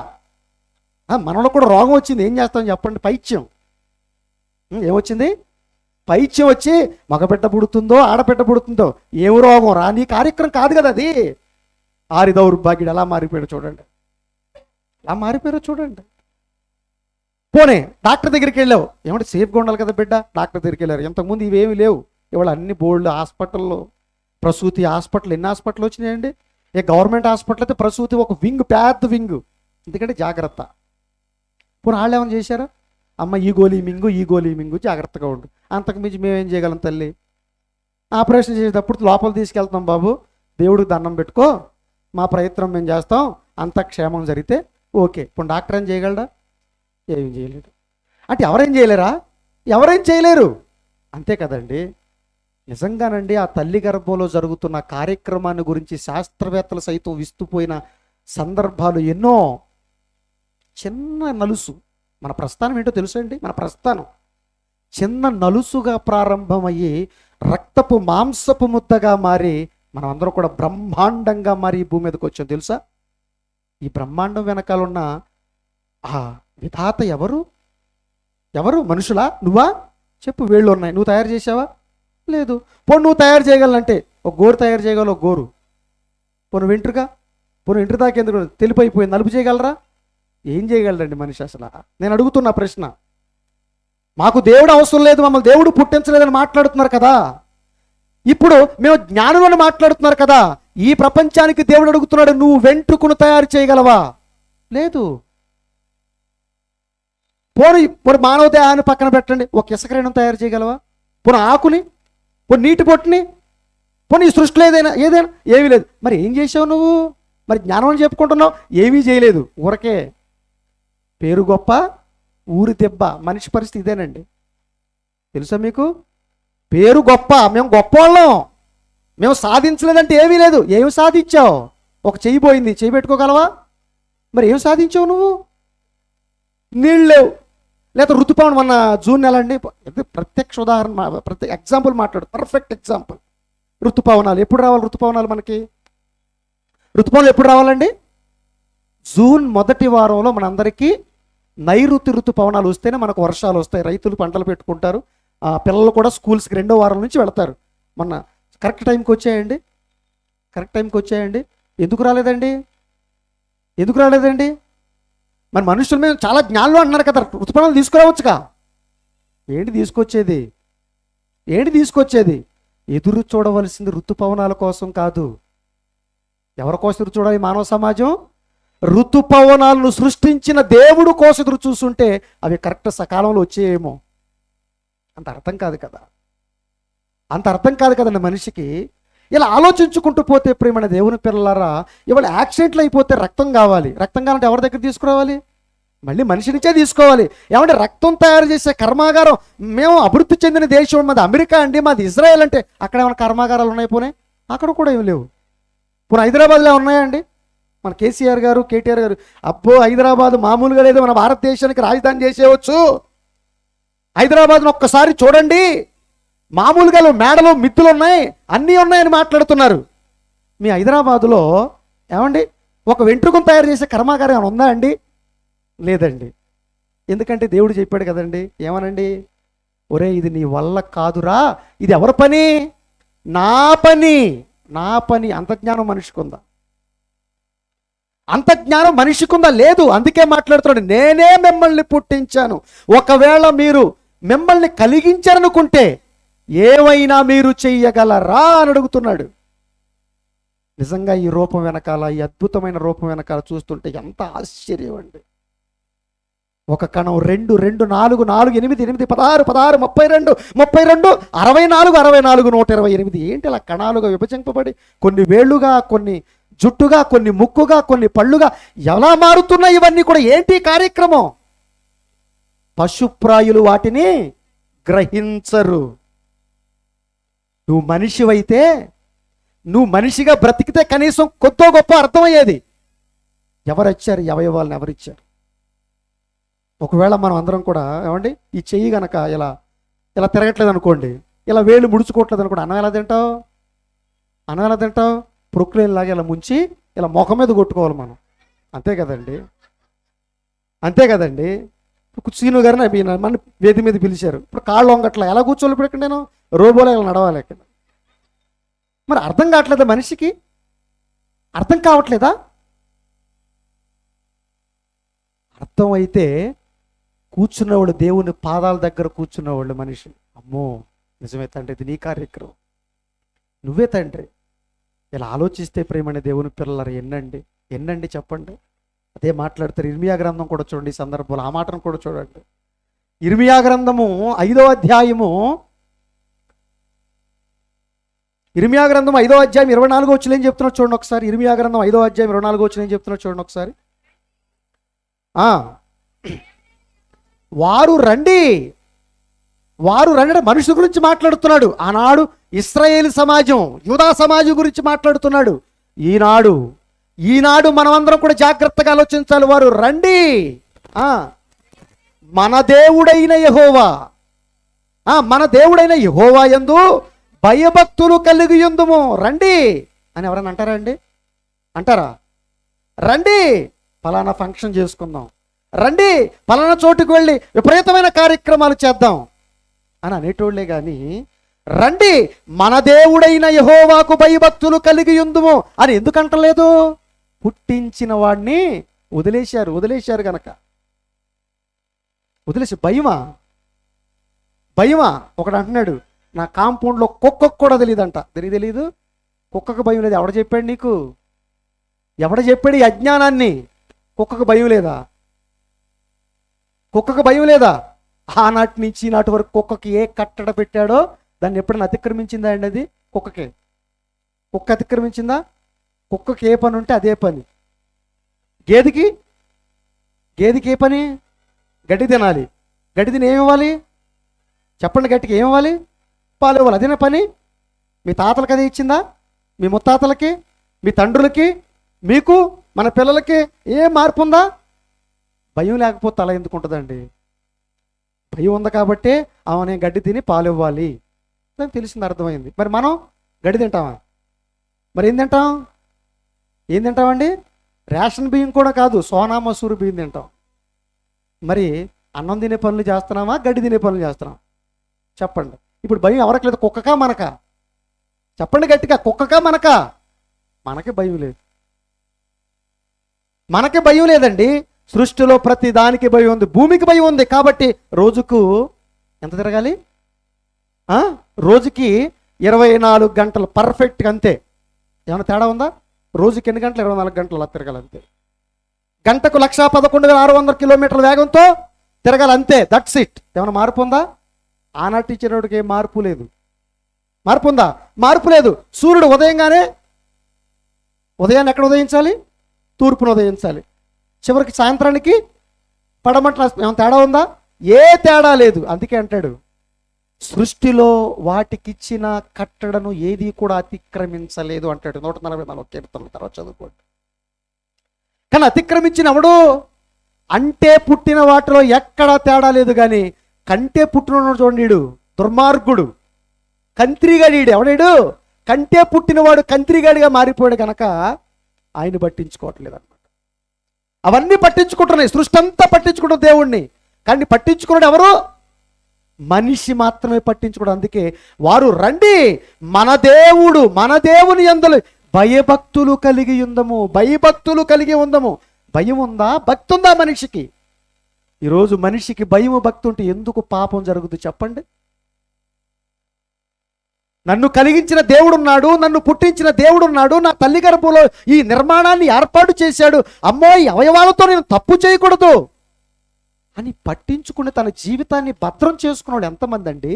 Speaker 1: రోగం వచ్చింది. ఏం చేస్తామని చెప్పండి? పైత్యం. ఏమొచ్చింది? పైత్యం వచ్చి మగబిడ్డ పుడుతుందో ఆడబిడ్డ పుడుతుందో ఏం రోగం రా, నీ కార్యక్రమం కాదు కదా అది. ఆరి దౌర్భాగ్యుడు ఎలా మారిపోయాడు చూడండి, ఎలా మారిపోయారో చూడండి. పోనీ డాక్టర్ దగ్గరికి వెళ్ళావు, ఏమంటే సేఫ్గా ఉండాలి కదా బిడ్డ, డాక్టర్ దగ్గరికి వెళ్ళారు. ఇంతకుముందు ఇవేమి లేవు, ఇవాళ అన్ని బోల్డ్ హాస్పిటల్లో, ప్రసూతి హాస్పిటల్ ఎన్ని హాస్పిటల్ వచ్చినాయండి. గవర్నమెంట్ హాస్పిటల్ అయితే ప్రసూతి ఒక వింగ్, పెద్ద వింగ్, ఎందుకంటే జాగ్రత్త. పోనీ వాళ్ళు ఏమైనా చేశారా? అమ్మ ఈ గోలీ మింగు జాగ్రత్తగా ఉండు. అంతకు మించి మేమేం చేయగలం తల్లి? ఆపరేషన్ చేసేటప్పుడు లోపల తీసుకెళ్తాం, బాబు దేవుడికి దండం పెట్టుకో, మా ప్రయత్నం మేము చేస్తాం, అంత క్షేమం జరిగితే ఓకే. ఇప్పుడు డాక్టర్ ఏం చేయగలడా? ఏం చేయలేడు. అంటే ఎవరేం చేయలేరా? ఎవరేం చేయలేరు, అంతే కదండి. నిజంగానండి ఆ తల్లి గర్భంలో జరుగుతున్న కార్యక్రమాన్ని గురించి శాస్త్రవేత్తలు సైతం విస్తుపోయిన సందర్భాలు ఎన్నో. చిన్న నలుసు, మన ప్రస్థానం ఏంటో తెలుసండి? మన ప్రస్థానం చిన్న నలుసుగా ప్రారంభమయ్యి రక్తపు మాంసపు ముద్దగా మారి మనం అందరూ కూడా బ్రహ్మాండంగా మారి ఈ భూమి మీదకి వచ్చాం తెలుసా? ఈ బ్రహ్మాండం వెనకాల ఉన్న ఆ విధాత ఎవరు? మనుషులా? నువ్వా? చెప్పు. వేళ్ళు ఉన్నాయి, నువ్వు తయారు చేసావా? లేదు. పోను నువ్వు తయారు చేయగలంటే ఒక గోరు తయారు చేయగలవు, ఒక గోరు. పోను వెంట్రుక, వెంట్రు దాకా ఎందుకు తెలిపైపోయింది, నలుపు చేయగలరా? ఏం చేయగలరండి మనిషి అసలు? నేను అడుగుతున్న ప్రశ్న. మాకు దేవుడు అవసరం లేదు, మమ్మల్ని దేవుడు పుట్టించలేదని మాట్లాడుతున్నారు కదా. ఇప్పుడు మేము జ్ఞానంలోనే మాట్లాడుతున్నారు కదా. ఈ ప్రపంచానికి దేవుడు అడుగుతున్నాడు, నువ్వు వెంట్రుకను తయారు చేయగలవా? లేదు. పోనీ మానవ దేహాన్ని పక్కన పెట్టండి, ఒక ఇసుకరేణం తయారు చేయగలవా? పోనీ ఆకుని, పోనీ నీటి పొట్టుని, పోనీ ఈ సృష్టిలో ఏదైనా ఏమీ లేదు. మరి ఏం చేసావు నువ్వు? మరి జ్ఞానం అని చెప్పుకుంటున్నావు, ఏమీ చేయలేదు. ఊరకే పేరు గొప్ప, ఊరి దెబ్బ. మనిషి పరిస్థితి ఇదేనండి, తెలుసా మీకు? పేరు గొప్ప, మేము గొప్పవాళ్ళం, మేము సాధించలేదంటే ఏమీ లేదు. ఏమి సాధించావు? ఒక చెయ్యి పోయింది, చెయ్యి పెట్టుకోగలవా? మరి ఏం సాధించావు నువ్వు? నీళ్ళు లేవు, లేదా ఋతుపవనం మన జూన్ నెల అండి, ప్రత్యక్ష ఉదాహరణ, ఎగ్జాంపుల్ మాట్లాడు, పర్ఫెక్ట్ ఎగ్జాంపుల్. ఋతుపవనాలు ఎప్పుడు రావాలి? ఋతుపవనాలు మనకి ఋతుపవనాలు ఎప్పుడు రావాలండి? జూన్ మొదటి వారంలో మనందరికీ నైరుతి ఋతుపవనాలు వస్తేనే మనకు వర్షాలు వస్తాయి, రైతులు పంటలు పెట్టుకుంటారు, పిల్లలు కూడా స్కూల్స్కి 2వ వారం నుంచి వెళతారు. మొన్న కరెక్ట్ టైంకి వచ్చాయండి? కరెక్ట్ టైంకి వచ్చాయండి? ఎందుకు రాలేదండి? ఎందుకు రాలేదండి? మరి మనుషుల మీద చాలా జ్ఞానులు అంటున్నారు కదా, ఋతుపవనాలు తీసుకురావచ్చుగా. ఏంటి తీసుకొచ్చేది? ఏంటి తీసుకొచ్చేది? ఎదురు చూడవలసింది ఋతుపవనాల కోసం కాదు. ఎవరి కోసం ఎదురు చూడాలి మానవ సమాజం? ఋతుపవనాలను సృష్టించిన దేవుడు కోసం ఎదురు చూస్తుంటే అవి కరెక్ట్ సకాలంలో వచ్చేయేమో. అంత అర్థం కాదు కదా, అంత అర్థం కాదు కదండి మనిషికి. ఇలా ఆలోచించుకుంటూ పోతే ప్రియమైన దేవుని పిల్లలారా, ఇవాళ యాక్సిడెంట్లు అయిపోతే రక్తం కావాలి. రక్తం కావాలంటే ఎవరి దగ్గర తీసుకురావాలి? మళ్ళీ మనిషి నుంచే తీసుకోవాలి. ఏమంటే రక్తం తయారు చేసే కర్మాగారం, మేము అభివృద్ధి చెందిన దేశం మాది అమెరికా అండి, మాది ఇజ్రాయెల్ అంటే అక్కడ ఏమైనా కర్మాగారాలు ఉన్నాయి? పోనీ అక్కడ కూడా ఏమి లేవు. పోనీ హైదరాబాద్లో ఉన్నాయండి? మన కేసీఆర్ గారు, కేటీఆర్ గారు అబ్బో హైదరాబాద్ మామూలుగా లేదు, మన భారతదేశానికి రాజధాని చేసేవచ్చు, హైదరాబాద్ను ఒక్కసారి చూడండి, మామూలుగా మేడలు మిద్దులు ఉన్నాయి, అన్నీ ఉన్నాయని మాట్లాడుతున్నారు. మీ హైదరాబాదులో ఏమండి ఒక వెంట్రుకను తయారు చేసే కర్మాగారం ఏమైనా ఉందా అండి? లేదండి. ఎందుకంటే దేవుడు చెప్పాడు కదండి, ఏమనండి? ఒరే ఇది నీ వల్ల కాదురా, ఇది ఎవరి పని? నా పని, నా పని. అంత జ్ఞానం మనిషికి ఉందా? అంత జ్ఞానం మనిషికి ఉందా? లేదు. అందుకే మాట్లాడుతున్నాడు, నేనే మిమ్మల్ని పుట్టించాను, ఒకవేళ మీరు మిమ్మల్ని కలిగించారనుకుంటే ఏమైనా మీరు చెయ్యగలరా అని అడుగుతున్నాడు. నిజంగా ఈ రూపం వెనకాల, ఈ అద్భుతమైన రూపం వెనకాల చూస్తుంటే ఎంత ఆశ్చర్యం అండి. ఒక కణం 2, 2, 4, 4, 8, 8, 16, 16, 32, 32, 64, 64, 128. ఏంటి ఇలా కణాలుగా విభజింపబడి కొన్ని వేళ్లుగా, కొన్ని జుట్టుగా, కొన్ని ముక్కుగా, కొన్ని పళ్ళుగా ఎలా మారుతున్నాయి ఇవన్నీ కూడా? ఏంటి కార్యక్రమం? పశుప్రాయులు వాటిని గ్రహించరు. నువ్వు మనిషివైతే, నువ్వు మనిషిగా బ్రతికితే కనీసం కొద్దో గొప్ప అర్థమయ్యేది. ఎవరిచ్చారు ఈ అవయవాలను? ఎవరిచ్చారు? ఒకవేళ మనం అందరం కూడా ఏమండి ఈ చెయ్యి గనక ఇలా ఇలా తిరగట్లేదు అనుకోండి, ఇలా వేళ్ళు ముడుచుకోవట్లేదు అనుకోండి, అన్నం ఎలా తింటావు? అన్నం ఎలా తింటావు? ప్రొక్లేన్ లాగా ఇలా ముంచి ఇలా ముఖం మీద కొట్టుకోవాలి మనం. అంతే కదండి, అంతే కదండి. సీను గారిని మన వేది మీద పిలిచారు, ఇప్పుడు కాళ్ళు వంగట్లా, ఎలా కూర్చోవాలి? ఇప్పుడు ఇక్కడ నేను రోబోలో ఇలా నడవాలి ఇక్కడ. మరి అర్థం కావట్లేదా మనిషికి? అర్థం కావట్లేదా? అర్థం అయితే కూర్చున్నవాళ్ళు, దేవుని పాదాల దగ్గర కూర్చున్నవాళ్ళు మనిషి, అమ్మో నిజమే తండ్రి, ఇది నీ కార్యక్రమం, నువ్వే తండ్రి. ఇలా ఆలోచిస్తే ప్రేమని దేవుని పిల్లలు ఎన్నండి, ఎన్నండి చెప్పండి. అదే మాట్లాడతారు. ఇర్మియా గ్రంథం కూడా చూడండి, ఈ సందర్భంలో ఆ మాటను కూడా చూడండి. ఇర్మియా గ్రంథము 5వ అధ్యాయము, ఇర్మియా గ్రంథం 5వ అధ్యాయం 24వ వచనం ఏం చెప్తున్నా చూడండి ఒకసారి. ఇర్మియా గ్రంథం 5వ అధ్యాయం 24వ వచనం ఏం చెప్తున్నా చూడండి ఒకసారి. వారు రండి, వారు రండి మనుషుల గురించి మాట్లాడుతున్నాడు. ఆనాడు ఇశ్రాయేలు సమాజం, యూదా సమాజం గురించి మాట్లాడుతున్నాడు. ఈనాడు మనమందరం కూడా జాగ్రత్తగా ఆలోచించాలి. వారు రండి, మన దేవుడైన యెహోవా, మన దేవుడైన యెహోవా యందు భయభక్తులు కలిగి యుందుము రండి అని ఎవరైనా అంటారా అండి? అంటారా? రండి ఫలానా ఫంక్షన్ చేసుకుందాం, రండి ఫలానా చోటుకు వెళ్ళి విపరీతమైన కార్యక్రమాలు చేద్దాం అని అనేటోళ్లే కానీ రండి మన దేవుడైన యెహోవాకు భయభక్తులు కలిగి యుందుము అని ఎందుకు అంటలేదు? పుట్టించిన వాడిని వదిలేశారు గనక. భయమా? ఒకడు అంటున్నాడు, నా కాంపౌండ్లో కుక్కకు కూడా తెలియదంట. తెలీదు కుక్కకు భయం లేదు. ఎవడ చెప్పాడు నీకు? ఎవడ చెప్పాడు ఈ అజ్ఞానాన్ని? కుక్కకు భయం లేదా? కుక్కకు భయం లేదా? ఆనాటి నుంచి ఈనాటి వరకు కుక్కకి ఏ కట్టడ పెట్టాడో దాన్ని ఎప్పుడైనా అతిక్రమించిందా అండి? అది కుక్క అతిక్రమించిందా? కుక్కకి ఏ పని ఉంటే అదే పని. గేదెకి ఏ పని? గడ్డి తినాలి. గడ్డి తిని ఏమి ఇవ్వాలి చెప్పండి? గట్టికి ఏమి ఇవ్వాలి? పాలు ఇవ్వాలి. అదేనా పని? మీ తాతలకి అదే ఇచ్చిందా? మీ ముత్తాతలకి, మీ తండ్రులకి, మీకు, మన పిల్లలకి ఏం మార్పు ఉందా? భయం లేకపోతే అలా ఎందుకు ఉంటుందండి? భయం ఉంది కాబట్టి ఆమె గడ్డి తిని పాలు ఇవ్వాలి నాకు తెలిసింది, అర్థమైంది. మరి మనం గడ్డి తింటామా? మరి ఏం తింటామండి? రేషన్ బియ్యం కూడా కాదు, సోనా మసూరు బియ్యం తింటాం. మరి అన్నం తినే పనులు చేస్తున్నామా, గడ్డి తినే పనులు చేస్తున్నాం? చెప్పండి. ఇప్పుడు భయం ఎవరికి లేదు? కుక్కకా మనకా? చెప్పండి గట్టిగా, కుక్కకా మనకా? మనకి భయం లేదు. మనకి భయం లేదండి. సృష్టిలో ప్రతి దానికి భయం ఉంది, భూమికి భయం ఉంది. కాబట్టి రోజుకు ఎంత తిరగాలి? రోజుకి 24 గంటలు పర్ఫెక్ట్గా, అంతే. ఏమైనా తేడా ఉందా? రోజుకి ఎన్ని గంటలు? 24 గంటలు అలా తిరగాలి, అంతే. గంటకు 111,600 కిలోమీటర్ల వేగంతో తిరగాలి, అంతే. That's it. ఏమైనా మార్పు ఉందా? ఆనాటి ఇచ్చినోడికి ఏం మార్పు లేదు. మార్పు ఉందా? మార్పు లేదు. సూర్యుడు ఉదయాన్ని ఎక్కడ ఉదయించాలి? తూర్పును ఉదయించాలి. చివరికి సాయంత్రానికి పడమట. ఏమైనా తేడా ఉందా? ఏ తేడా లేదు. అందుకే అంటాడు, సృష్టిలో వాటికిచ్చిన కట్టడను ఏది కూడా అతిక్రమించలేదు అంటాడు 144 కీర్తనల. తర్వాత చదువుకోండి. కానీ అతిక్రమించినవడు అంటే పుట్టిన వాటిలో ఎక్కడా తేడా లేదు. కానీ కంటే పుట్టినవాడు చూడండి, దుర్మార్గుడు, కంత్రిగాడు. ఎవడాడు? కంటే పుట్టినవాడు కంత్రిగాడిగా మారిపోయాడు కనుక ఆయన పట్టించుకోవట్లేదు అనమాట. అవన్నీ పట్టించుకుంటున్నాయి, సృష్టి అంతా పట్టించుకుంటుంది దేవుణ్ణి. కానీ పట్టించుకున్నాడు ఎవరు? మనిషి మాత్రమే పట్టించుకోవడం. అందుకే వారు రండి మన దేవుని యందు భయభక్తులు కలిగి ఉందము. భయభక్తులు కలిగి ఉందము. భయం ఉందా? భక్తి ఉందా మనిషికి? ఈరోజు మనిషికి భయము భక్తి ఉంటే ఎందుకు పాపం జరుగుతుంది చెప్పండి? నన్ను కలిగించిన దేవుడున్నాడు, నన్ను పుట్టించిన దేవుడున్నాడు, నా తల్లి గర్భంలో ఈ నిర్మాణాన్ని ఏర్పాటు చేశాడు. అమ్మో, ఈ అవయవాలతో నేను తప్పు చేయకూడదు అని పట్టించుకుని తన జీవితాన్ని భద్రం చేసుకున్నాడు ఎంతమంది అండి?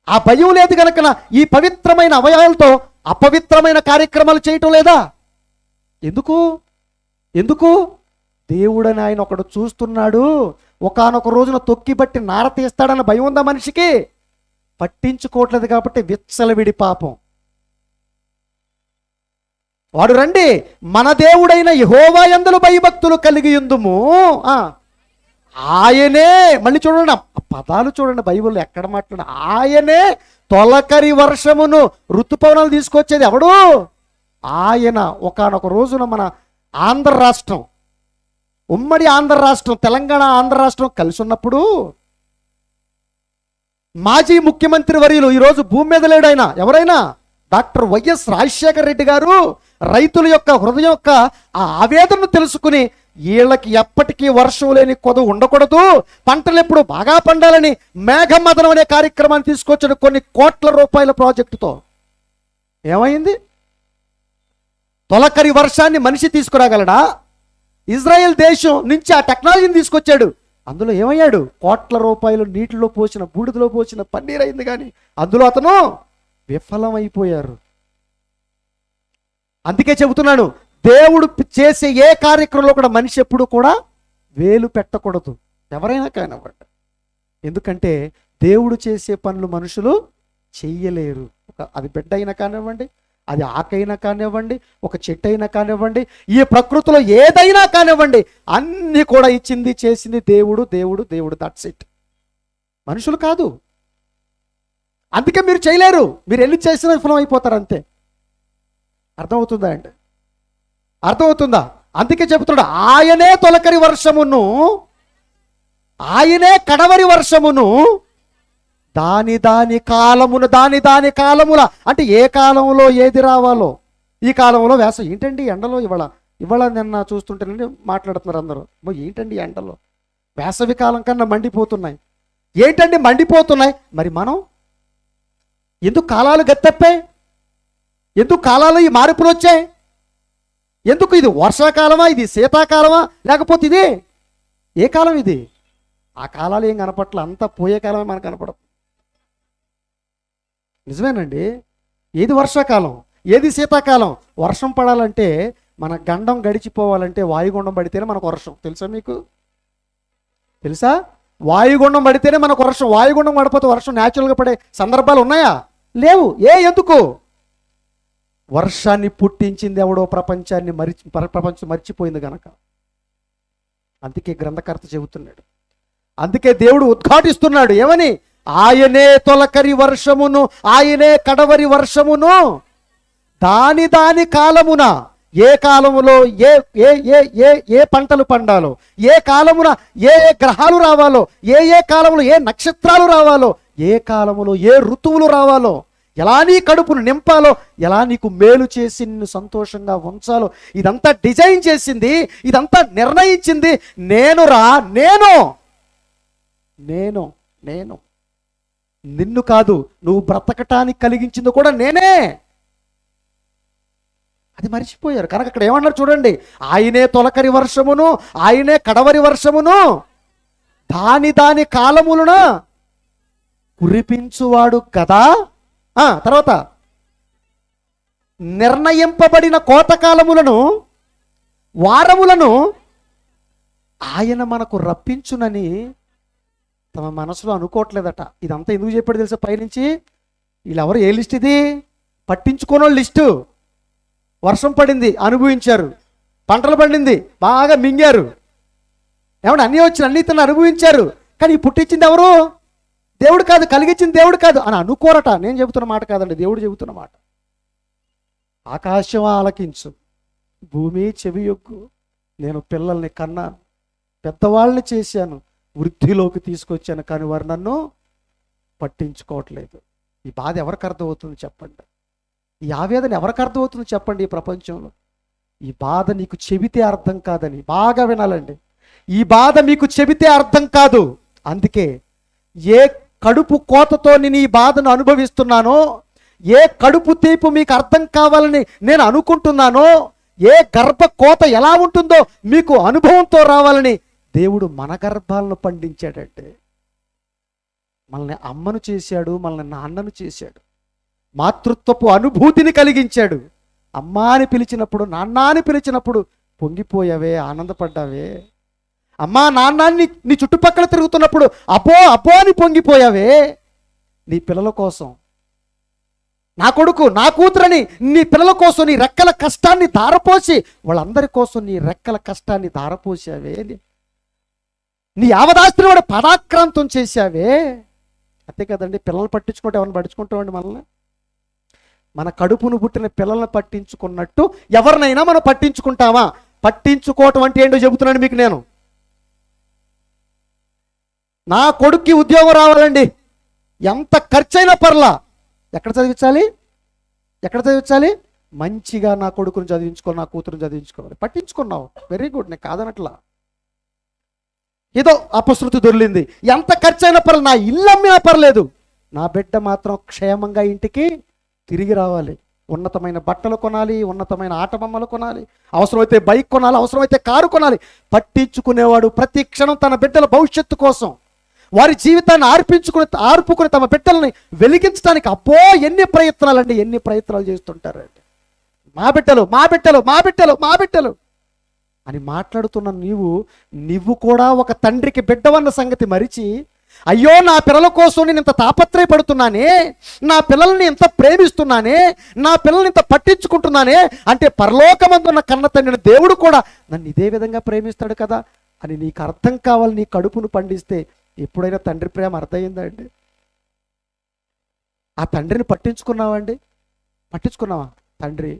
Speaker 1: ఆ భయం లేదు కనుక ఈ పవిత్రమైన అవయవాలతో అపవిత్రమైన కార్యక్రమాలు చేయటం లేదా? ఎందుకు? దేవుడని ఆయన ఒకడు చూస్తున్నాడు. ఒకానొక రోజున తొక్కి బట్టి నార తీస్తాడన్న భయం ఉందా మనిషికి? పట్టించుకోవట్లేదు కాబట్టి విచ్చలవిడి పాపం. వాడు రండి మన దేవుడైన యెహోవా యందు భయభక్తులు కలిగి ఉందుము. ఆయనే, మళ్ళీ చూడండి పదాలు చూడండి, బైబిల్లో ఎక్కడ మాట్లాడు. ఆయనే తొలకరి వర్షమును, ఋతుపవనాలు తీసుకొచ్చేది ఎవడు? ఆయన. ఒకానొక రోజున మన ఆంధ్ర రాష్ట్రం, ఉమ్మడి ఆంధ్ర రాష్ట్రం, తెలంగాణ ఆంధ్ర రాష్ట్రం కలిసి ఉన్నప్పుడు మాజీ ముఖ్యమంత్రి వర్యులు, ఈరోజు భూమి మీద లేడైనా, ఎవరైనా డాక్టర్ వైఎస్ రాజశేఖర రెడ్డి గారు రైతుల యొక్క హృదయం యొక్క ఆ ఆవేదనను తెలుసుకుని వీళ్ళకి ఎప్పటికీ వర్షం లేని కొదవ ఉండకూడదు, పంటలు ఎప్పుడు బాగా పండాలని మేఘమదనం అనే కార్యక్రమాన్ని తీసుకొచ్చాడు కొన్ని కోట్ల రూపాయల ప్రాజెక్టుతో. ఏమైంది? తొలకరి వర్షాన్ని మనిషి తీసుకురాగలడా? ఇజ్రాయెల్ దేశం నుంచి ఆ టెక్నాలజీని తీసుకొచ్చాడు. అందులో ఏమయ్యాడు? కోట్ల రూపాయలు నీటిలో పోసిన, బూడిదలో పోసిన పన్నీర్ అయింది. కానీ అందులో అతను విఫలమైపోయారు. అందుకే చెబుతున్నాను, దేవుడు చేసే ఏ కార్యక్రమంలో కూడా మనిషి ఎప్పుడు కూడా వేలు పెట్టకూడదు, ఎవరైనా కానివ్వండి. ఎందుకంటే దేవుడు చేసే పనులు మనుషులు చెయ్యలేరు. అది బిడ్డ అయినా కానివ్వండి, అది ఆకైనా కానివ్వండి, ఒక చెట్టు అయినా కానివ్వండి, ఈ ప్రకృతిలో ఏదైనా కానివ్వండి, అన్నీ కూడా ఇచ్చింది చేసింది దేవుడు. దట్స్ ఇట్, మనుషులు కాదు. అందుకే మీరు చేయలేరు, మీరు ఎన్ని చేసినా విఫలం అయిపోతారు, అంతే. అర్థమవుతుందా అండి? అర్థమవుతుందా? అందుకే చెబుతున్నాడు, ఆయనే తొలకరి వర్షమును, ఆయనే కడవరి వర్షమును, దాని కాలముల. అంటే ఏ కాలంలో ఏది రావాలో. ఈ కాలంలో వేసవి. ఏంటండి ఎండలో ఇవాళ నిన్న చూస్తుంటేనండి మాట్లాడుతున్నారు అందరూ, ఏంటండి ఎండలో వేసవి కాలం కన్నా మండిపోతున్నాయి. ఏంటండి మండిపోతున్నాయి? మరి మనం ఎందుకు కాలాలు గత్తెప్పాయి? ఎందుకు కాలాలు ఈ మార్పులు వచ్చాయి? ఎందుకు? ఇది వర్షాకాలమా, ఇది శీతాకాలమా, లేకపోతే ఇది ఏ కాలం? ఇది ఆ కాలాలు ఏం కనపట్ల, అంతా పోయే కాలమే మనకు కనపడదు. నిజమేనండి. ఏది వర్షాకాలం, ఏది శీతాకాలం? వర్షం పడాలంటే, మన గండం గడిచిపోవాలంటే వాయుగుండం పడితేనే మనకు వర్షం. తెలుసా మీకు? తెలుసా? వాయుగుండం పడితేనే మనకు వర్షం. వాయుగుండం పడిపోతే వర్షం న్యాచురల్గా పడే సందర్భాలు ఉన్నాయా? లేవు. ఎందుకు? వర్షాన్ని పుట్టించింది ఎవడో ప్రపంచం మర్చిపోయింది గనక. అందుకే గ్రంథకర్త చెబుతున్నాడు, అందుకే దేవుడు ఉద్ఘాటిస్తున్నాడు. ఏమని? ఆయనే తొలకరి వర్షమును, ఆయనే కడవరి వర్షమును, దాని కాలమున. ఏ కాలములో ఏ పంటలు పండాలో, ఏ కాలమున ఏ గ్రహాలు రావాలో, ఏ కాలములో ఏ నక్షత్రాలు రావాలో, ఏ కాలములో ఏ ఋతువులు రావాలో, ఎలా నీ కడుపును నింపాలో, ఎలా నీకు మేలు చేసి నిన్ను సంతోషంగా ఉంచాలో ఇదంతా డిజైన్ చేసింది, ఇదంతా నిర్ణయించింది నేనురా. నేను నేను నేను నిన్ను కాదు, నువ్వు బ్రతకటానికి కలిగించింది కూడా నేనే. అది మర్చిపోయారు. కనుక అక్కడ ఏమన్నారు చూడండి, ఆయనే తొలకరి వర్షమును, ఆయనే కడవరి వర్షమును, దాని దాని కాలములను కురిపించువాడు కదా. తర్వాత నిర్ణయింపబడిన కోతకాలములను, వారములను ఆయన మనకు రప్పించునని తమ మనసులో అనుకోవట్లేదట. ఇదంతా ఎందుకు చెప్పాడు తెలుసా? పైనుంచి వీళ్ళెవరు, ఏ లిస్ట్ ఇది? పట్టించుకోనో లిస్టు. వర్షం పడింది, అనుభవించారు. పంటలు పండింది, బాగా మింగారు. ఏమన్నా అన్నీ వచ్చిన అన్ని తను అనుభవించారు. కానీ పుట్టించింది ఎవరు? దేవుడు కాదు, కలిగించింది దేవుడు కాదు అని అనుకోరట. నేను చెబుతున్న మాట కాదండి, దేవుడు చెబుతున్న మాట. ఆకాశం ఆలకించు, భూమి చెవియొగ్గు, నేను పిల్లల్ని కన్నాను, పెద్దవాళ్ళని చేశాను, వృద్ధిలోకి తీసుకొచ్చాను, కానీ వారు నన్ను పట్టించుకోవట్లేదు. ఈ బాధ ఎవరికి అర్థమవుతుంది చెప్పండి? ఈ ఆవేదన ఎవరికి అర్థమవుతుంది చెప్పండి? ఈ ప్రపంచంలో ఈ బాధ నీకు చెబితే అర్థం కాదని బాగా వినాలండి. ఈ బాధ మీకు చెబితే అర్థం కాదు. అందుకే ఏ కడుపు కోతతో నేను ఈ బాధను అనుభవిస్తున్నానో, ఏ కడుపు తీపు మీకు అర్థం కావాలని నేను అనుకుంటున్నానో, ఏ గర్భ కోత ఎలా ఉంటుందో మీకు అనుభవంతో రావాలని దేవుడు మన గర్భాలను పండించాడంటే. మనల్ని అమ్మను చేశాడు, మనల్ని నాన్నను చేశాడు, మాతృత్వపు అనుభూతిని కలిగించాడు. అమ్మ అని పిలిచినప్పుడు, నాన్న అని పిలిచినప్పుడు పొంగిపోయావే, ఆనందపడ్డావే. అమ్మా నాన్నాన్ని నీ చుట్టుపక్కల తిరుగుతున్నప్పుడు అపో అపో అని పొంగిపోయావే. నీ పిల్లల కోసం, నా కొడుకు నా కూతురని నీ పిల్లల కోసం నీ రెక్కల కష్టాన్ని ధారపోసి, వాళ్ళందరి కోసం నీ రెక్కల కష్టాన్ని ధారపోసావే. నీ యావదాస్తిని కూడా పదాక్రాంతం చేశావే. అంతే కదండి. పిల్లలు పట్టించుకుంటే ఎవరిని పట్టించుకుంటామండి? మనల్ని, మన కడుపును పుట్టిన పిల్లల్ని పట్టించుకున్నట్టు ఎవరినైనా మనం పట్టించుకుంటామా? పట్టించుకోవటం అంటే ఏంటో చెబుతున్నాను మీకు నేను. నా కొడుక్కి ఉద్యోగం రావాలండి, ఎంత ఖర్చైనా పర్లా. ఎక్కడ చదివించాలి? ఎక్కడ చదివించాలి? మంచిగా నా కొడుకుని చదివించుకోవాలి, నా కూతురుని చదివించుకోవాలి. పట్టించుకున్నావు, వెరీ గుడ్, నేను కాదనట్లా. ఏదో అపశృతి దొరికింది, ఎంత ఖర్చైనా పర్లేదు, నా ఇల్లు అమ్మినా పర్లేదు, నా బిడ్డ మాత్రం క్షేమంగా ఇంటికి తిరిగి రావాలి. ఉన్నతమైన బట్టలు కొనాలి, ఉన్నతమైన ఆట బొమ్మలు కొనాలి, అవసరమైతే బైక్ కొనాలి, అవసరమైతే కారు కొనాలి. పట్టించుకునేవాడు ప్రతి క్షణం తన బిడ్డల భవిష్యత్తు కోసం, వారి జీవితాన్ని ఆర్పుకుని తమ బిడ్డల్ని వెలిగించడానికి అబ్బో ఎన్ని ప్రయత్నాలండి, ఎన్ని ప్రయత్నాలు చేస్తుంటారండి. మా బిడ్డలు మా బిడ్డలు మా బిడ్డలు మా బిడ్డలు అని మాట్లాడుతున్న నువ్వు కూడా ఒక తండ్రికి బిడ్డవన్న సంగతి మరిచి, అయ్యో నా పిల్లల కోసం నేను ఇంత తాపత్రయపడుతున్నానే, నా పిల్లల్ని ఇంత ప్రేమిస్తున్నానే, నా పిల్లల్ని ఇంత పట్టించుకుంటున్నానే అంటే పరలోకమందున్న కన్న తండ్రిని దేవుడు కూడా నన్ను ఇదే విధంగా ప్రేమిస్తాడు కదా అని నీకు అర్థం కావాలి. నీ కడుపును పండిస్తే ఎప్పుడైనా తండ్రి ప్రేమ అర్థమైందా అండి? ఆ తండ్రిని పట్టించుకున్నావండి? పట్టించుకున్నావా? తండ్రి,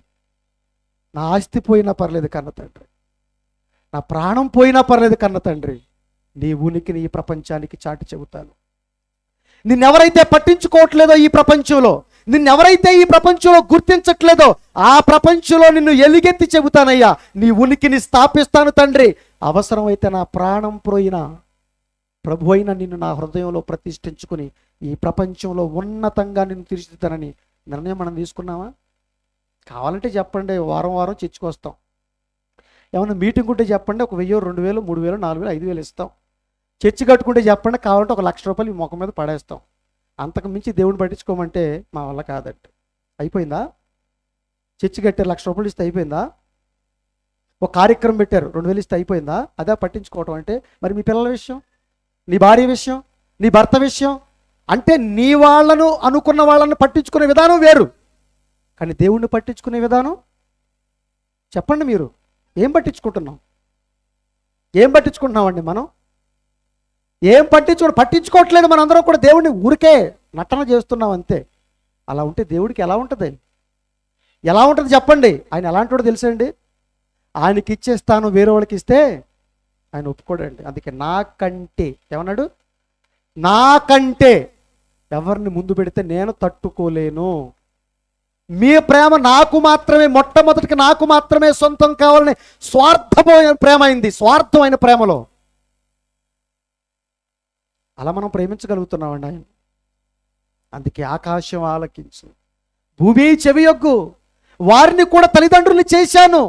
Speaker 1: నా ఆస్తి పోయినా పర్లేదు కన్న తండ్రి, నా ప్రాణం పోయినా పర్లేదు కన్న తండ్రి, నీ ఉనికిని ఈ ప్రపంచానికి చాటి చెబుతాను. నిన్నెవరైతే పట్టించుకోవట్లేదో ఈ ప్రపంచంలో, నిన్నెవరైతే ఈ ప్రపంచంలో గుర్తించట్లేదో ఆ ప్రపంచంలో నిన్ను ఎలుగెత్తి చెబుతానయ్యా, నీ ఉనికిని స్థాపిస్తాను తండ్రి. అవసరమైతే నా ప్రాణం పోయినా ప్రభు అయిన నిన్ను నా హృదయంలో ప్రతిష్ఠించుకుని ఈ ప్రపంచంలో ఉన్నతంగా నిన్ను తీర్చిదిద్దానని నిర్ణయం మనం తీసుకున్నామా? కావాలంటే చెప్పండి, వారం వారం చర్చకొస్తాం. ఏమన్నా మీటింగ్ ఉంటే చెప్పండి, ఒక 1000, 2000, 3000, 4000, 5000 ఇస్తాం. చర్చి కట్టుకుంటే చెప్పండి, కావాలంటే 1,00,000 రూపాయలు ఈ ముఖం మీద పడేస్తాం. అంతకు మించి దేవుని పట్టించుకోమంటే మా వల్ల కాదండి. అయిపోయిందా? చర్చి కట్టారు, 1,00,000 రూపాయలు ఇస్తే అయిపోయిందా? ఒక కార్యక్రమం పెట్టారు, 2000 ఇస్తే అయిపోయిందా? అదే పట్టించుకోవటం అంటే? మరి మీ పిల్లల విషయం, నీ భార్య విషయం, నీ భర్త విషయం అంటే నీ వాళ్ళను అనుకున్న వాళ్ళను పట్టించుకునే విధానం వేరు, కానీ దేవుణ్ణి పట్టించుకునే విధానం చెప్పండి. మీరు ఏం పట్టించుకుంటున్నాం? ఏం పట్టించుకుంటున్నామండి మనం? ఏం పట్టించుకోవట్లేదు. మన అందరం కూడా దేవుడిని ఊరికే నటన చేస్తున్నాం అంతే. అలా ఉంటే దేవుడికి ఎలా ఉంటుంది? ఎలా ఉంటుంది చెప్పండి? ఆయన ఎలాంటివాడో తెలుసండి? ఆయనకి ఇచ్చే స్థానం వేరే వాళ్ళకి ఇస్తే ఆయన ఒప్పుకోడండి. అందుకే నాకంటే ఏమన్నాడు? నాకంటే ఎవరిని ముందు పెడితే నేను తట్టుకోలేను. మీ ప్రేమ నాకు మాత్రమే, మొట్టమొదటికి నాకు మాత్రమే సొంతం కావాలని స్వార్థమైన ప్రేమ అయింది. స్వార్థమైన ప్రేమలో అలా మనం ప్రేమించగలుగుతున్నామండి ఆయన. అందుకే ఆకాశం ఆలకించు, భూమి చెవియొగ్గు. వారిని కూడా తల్లిదండ్రులు చేశాను,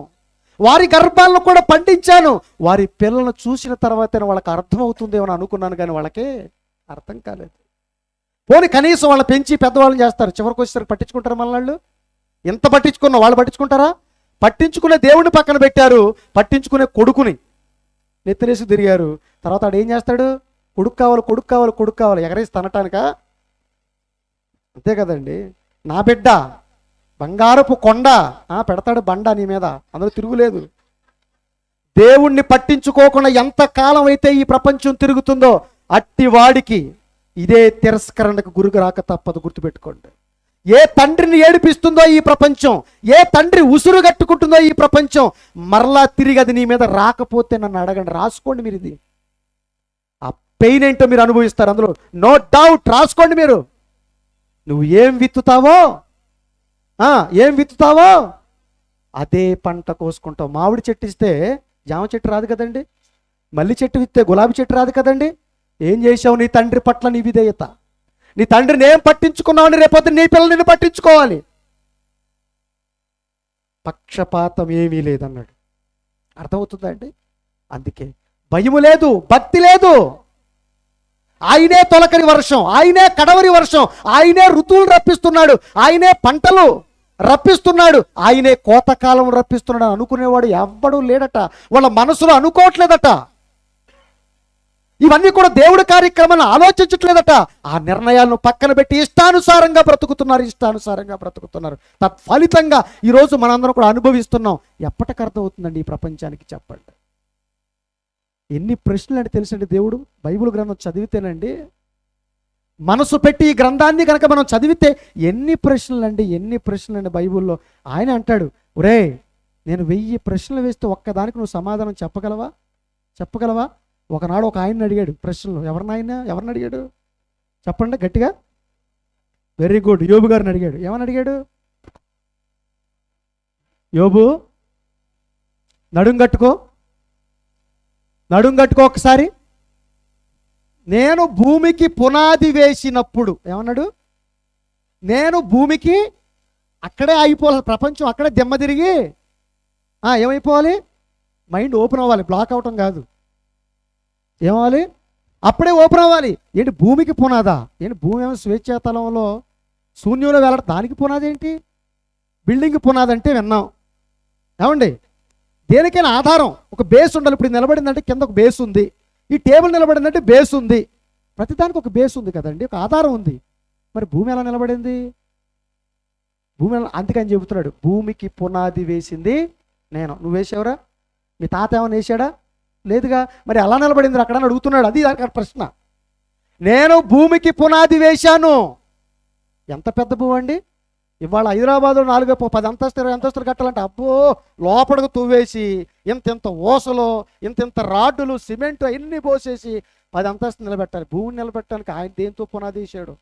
Speaker 1: వారి గర్భాలను కూడా పండించాను. వారి పిల్లలను చూసిన తర్వాతనే వాళ్ళకి అర్థమవుతుందేమో అనుకున్నాను, కానీ వాళ్ళకే అర్థం కాలేదు. పోనీ కనీసం వాళ్ళు పెంచి పెద్దవాళ్ళని చేస్తారు, చివరికి వచ్చేసరికి పట్టించుకుంటారు మన వాళ్ళు. ఎంత పట్టించుకున్నా వాళ్ళు పట్టించుకుంటారా? పట్టించుకునే దేవుడిని పక్కన పెట్టారు, పట్టించుకునే కొడుకుని నెత్తినేసి తిరిగారు. తర్వాత ఆడు ఏం చేస్తాడు? కొడుకు కావాలి, కొడుకు కావాలి, కొడుకు కావాలి, ఎగరేసి తనటానిక? అంతే కదండి. నా బిడ్డ బంగారపు కొండ, పెడతాడు బండ నీ మీద, అందులో తిరుగులేదు. దేవుణ్ణి పట్టించుకోకుండా ఎంత కాలం అయితే ఈ ప్రపంచం తిరుగుతుందో అట్టి వాడికి ఇదే తిరస్కరణకు గురికి రాక తప్పదు. గుర్తుపెట్టుకోండి. ఏ తండ్రిని ఏడిపిస్తుందో ఈ ప్రపంచం, ఏ తండ్రి ఉసురు కట్టుకుంటుందో ఈ ప్రపంచం, మరలా తిరిగి అది నీ మీద రాకపోతే నన్ను అడగండి. రాసుకోండి మీరు, ఇది ఆ పెయిన్ ఏంటో మీరు అనుభవిస్తారు అందులో, నో డౌట్. రాసుకోండి మీరు. నువ్వు ఏం విత్తుతావో అదే పంట కోసుకుంటావు. మామిడి చెట్టు ఇస్తే జామ చెట్టు రాదు కదండి, మల్లి చెట్టు విత్తే గులాబీ చెట్టు రాదు కదండి. ఏం చేసావు నీ తండ్రి పట్ల నీ విధేయత? నీ తండ్రిని ఏం పట్టించుకున్నావని రేపొద్దు నీ పిల్లలు నిన్ను పట్టించుకోవాలి. పక్షపాతం ఏమీ లేదన్నాడు. అర్థమవుతుందా అండి? అందుకే భయము లేదు, భక్తి లేదు. ఆయనే తొలకరి వర్షం, ఆయనే కడవరి వర్షం, ఆయనే ఋతువులు రప్పిస్తున్నాడు, ఆయనే పంటలు రప్పిస్తున్నాడు, ఆయనే కోతకాలం రప్పిస్తున్నాడు అనుకునేవాడు ఎవ్వడూ లేడట. వాళ్ళ మనసులో అనుకోవట్లేదట. ఇవన్నీ కూడా దేవుడి కార్యక్రమాలను ఆలోచించట్లేదట. ఆ నిర్ణయాలను పక్కన పెట్టి ఇష్టానుసారంగా బ్రతుకుతున్నారు. తత్ఫలితంగా ఈరోజు మనందరం కూడా అనుభవిస్తున్నాం. ఎప్పటికి అర్థమవుతుందండి ఈ ప్రపంచానికి? చెప్పండి. ఎన్ని ప్రశ్నలు అంటే తెలుసండి దేవుడు బైబిల్ గ్రంథం చదివితేనండి, మనసు పెట్టి ఈ గ్రంథాన్ని కనుక మనం చదివితే ఎన్ని ప్రశ్నలండి బైబిల్లో. ఆయన అంటాడు, ఒరే నేను 1000 ప్రశ్నలు వేస్తే ఒక్కదానికి నువ్వు సమాధానం చెప్పగలవా? ఒకనాడు ఒక ఆయన్ని అడిగాడు ప్రశ్నలు. ఎవరిని అడిగాడు చెప్పండి గట్టిగా? వెరీ గుడ్, యోబు గారిని అడిగాడు. ఏమని అడిగాడు? యోబు నడుం కట్టుకో ఒకసారి. నేను భూమికి పునాది వేసినప్పుడు ఏమన్నాడు? నేను భూమికి అక్కడే ఆగిపోవాలి, ప్రపంచం అక్కడే దిమ్మ తిరిగి ఏమైపోవాలి? మైండ్ ఓపెన్ అవ్వాలి, బ్లాక్ అవటం కాదు. ఏమవ్వాలి? అప్పుడే ఓపెన్ అవ్వాలి. ఏంటి భూమికి పునాదా? ఏంటి భూమి ఏమో స్వేచ్ఛాతలంలో శూన్యంలో వెళ్ళడం, దానికి పునాది ఏంటి? బిల్డింగ్ పునాది అంటే విన్నాం. ఏమండి? దేనికైనా ఆధారం, ఒక బేస్ ఉండాలి. ఇప్పుడు నిలబడిందంటే కింద ఒక బేస్ ఉంది, ఈ టేబుల్ నిలబడిందంటే బేస్ ఉంది. ప్రతిదానికి ఒక బేస్ ఉంది కదండి, ఒక ఆధారం ఉంది. మరి భూమి ఎలా నిలబడింది? అందుకని చెబుతున్నాడు, భూమికి పునాది వేసింది నేను. నువ్వు వేసావురా? మీ తాత ఏమైనా వేసాడా? లేదుగా. మరి ఎలా నిలబడింది అక్కడ అని అడుగుతున్నాడు. అది అక్కడ ప్రశ్న. నేను భూమికి పునాది వేశాను. ఎంత పెద్ద భూమి అండి! ఇవాళ హైదరాబాద్లో 4-10 అంతస్తులు 20 అంతస్తులు కట్టాలంటే అబ్బో లోపడకు తువ్వేసి ఇంత ఓసలో ఇంత రాడ్డులు సిమెంట్ అన్ని పోసేసి 10 అంతస్తులు నిలబెట్టాలి. భూమిని నిలబెట్టడానికి ఆయన దేంతో పునాది వేసాడు?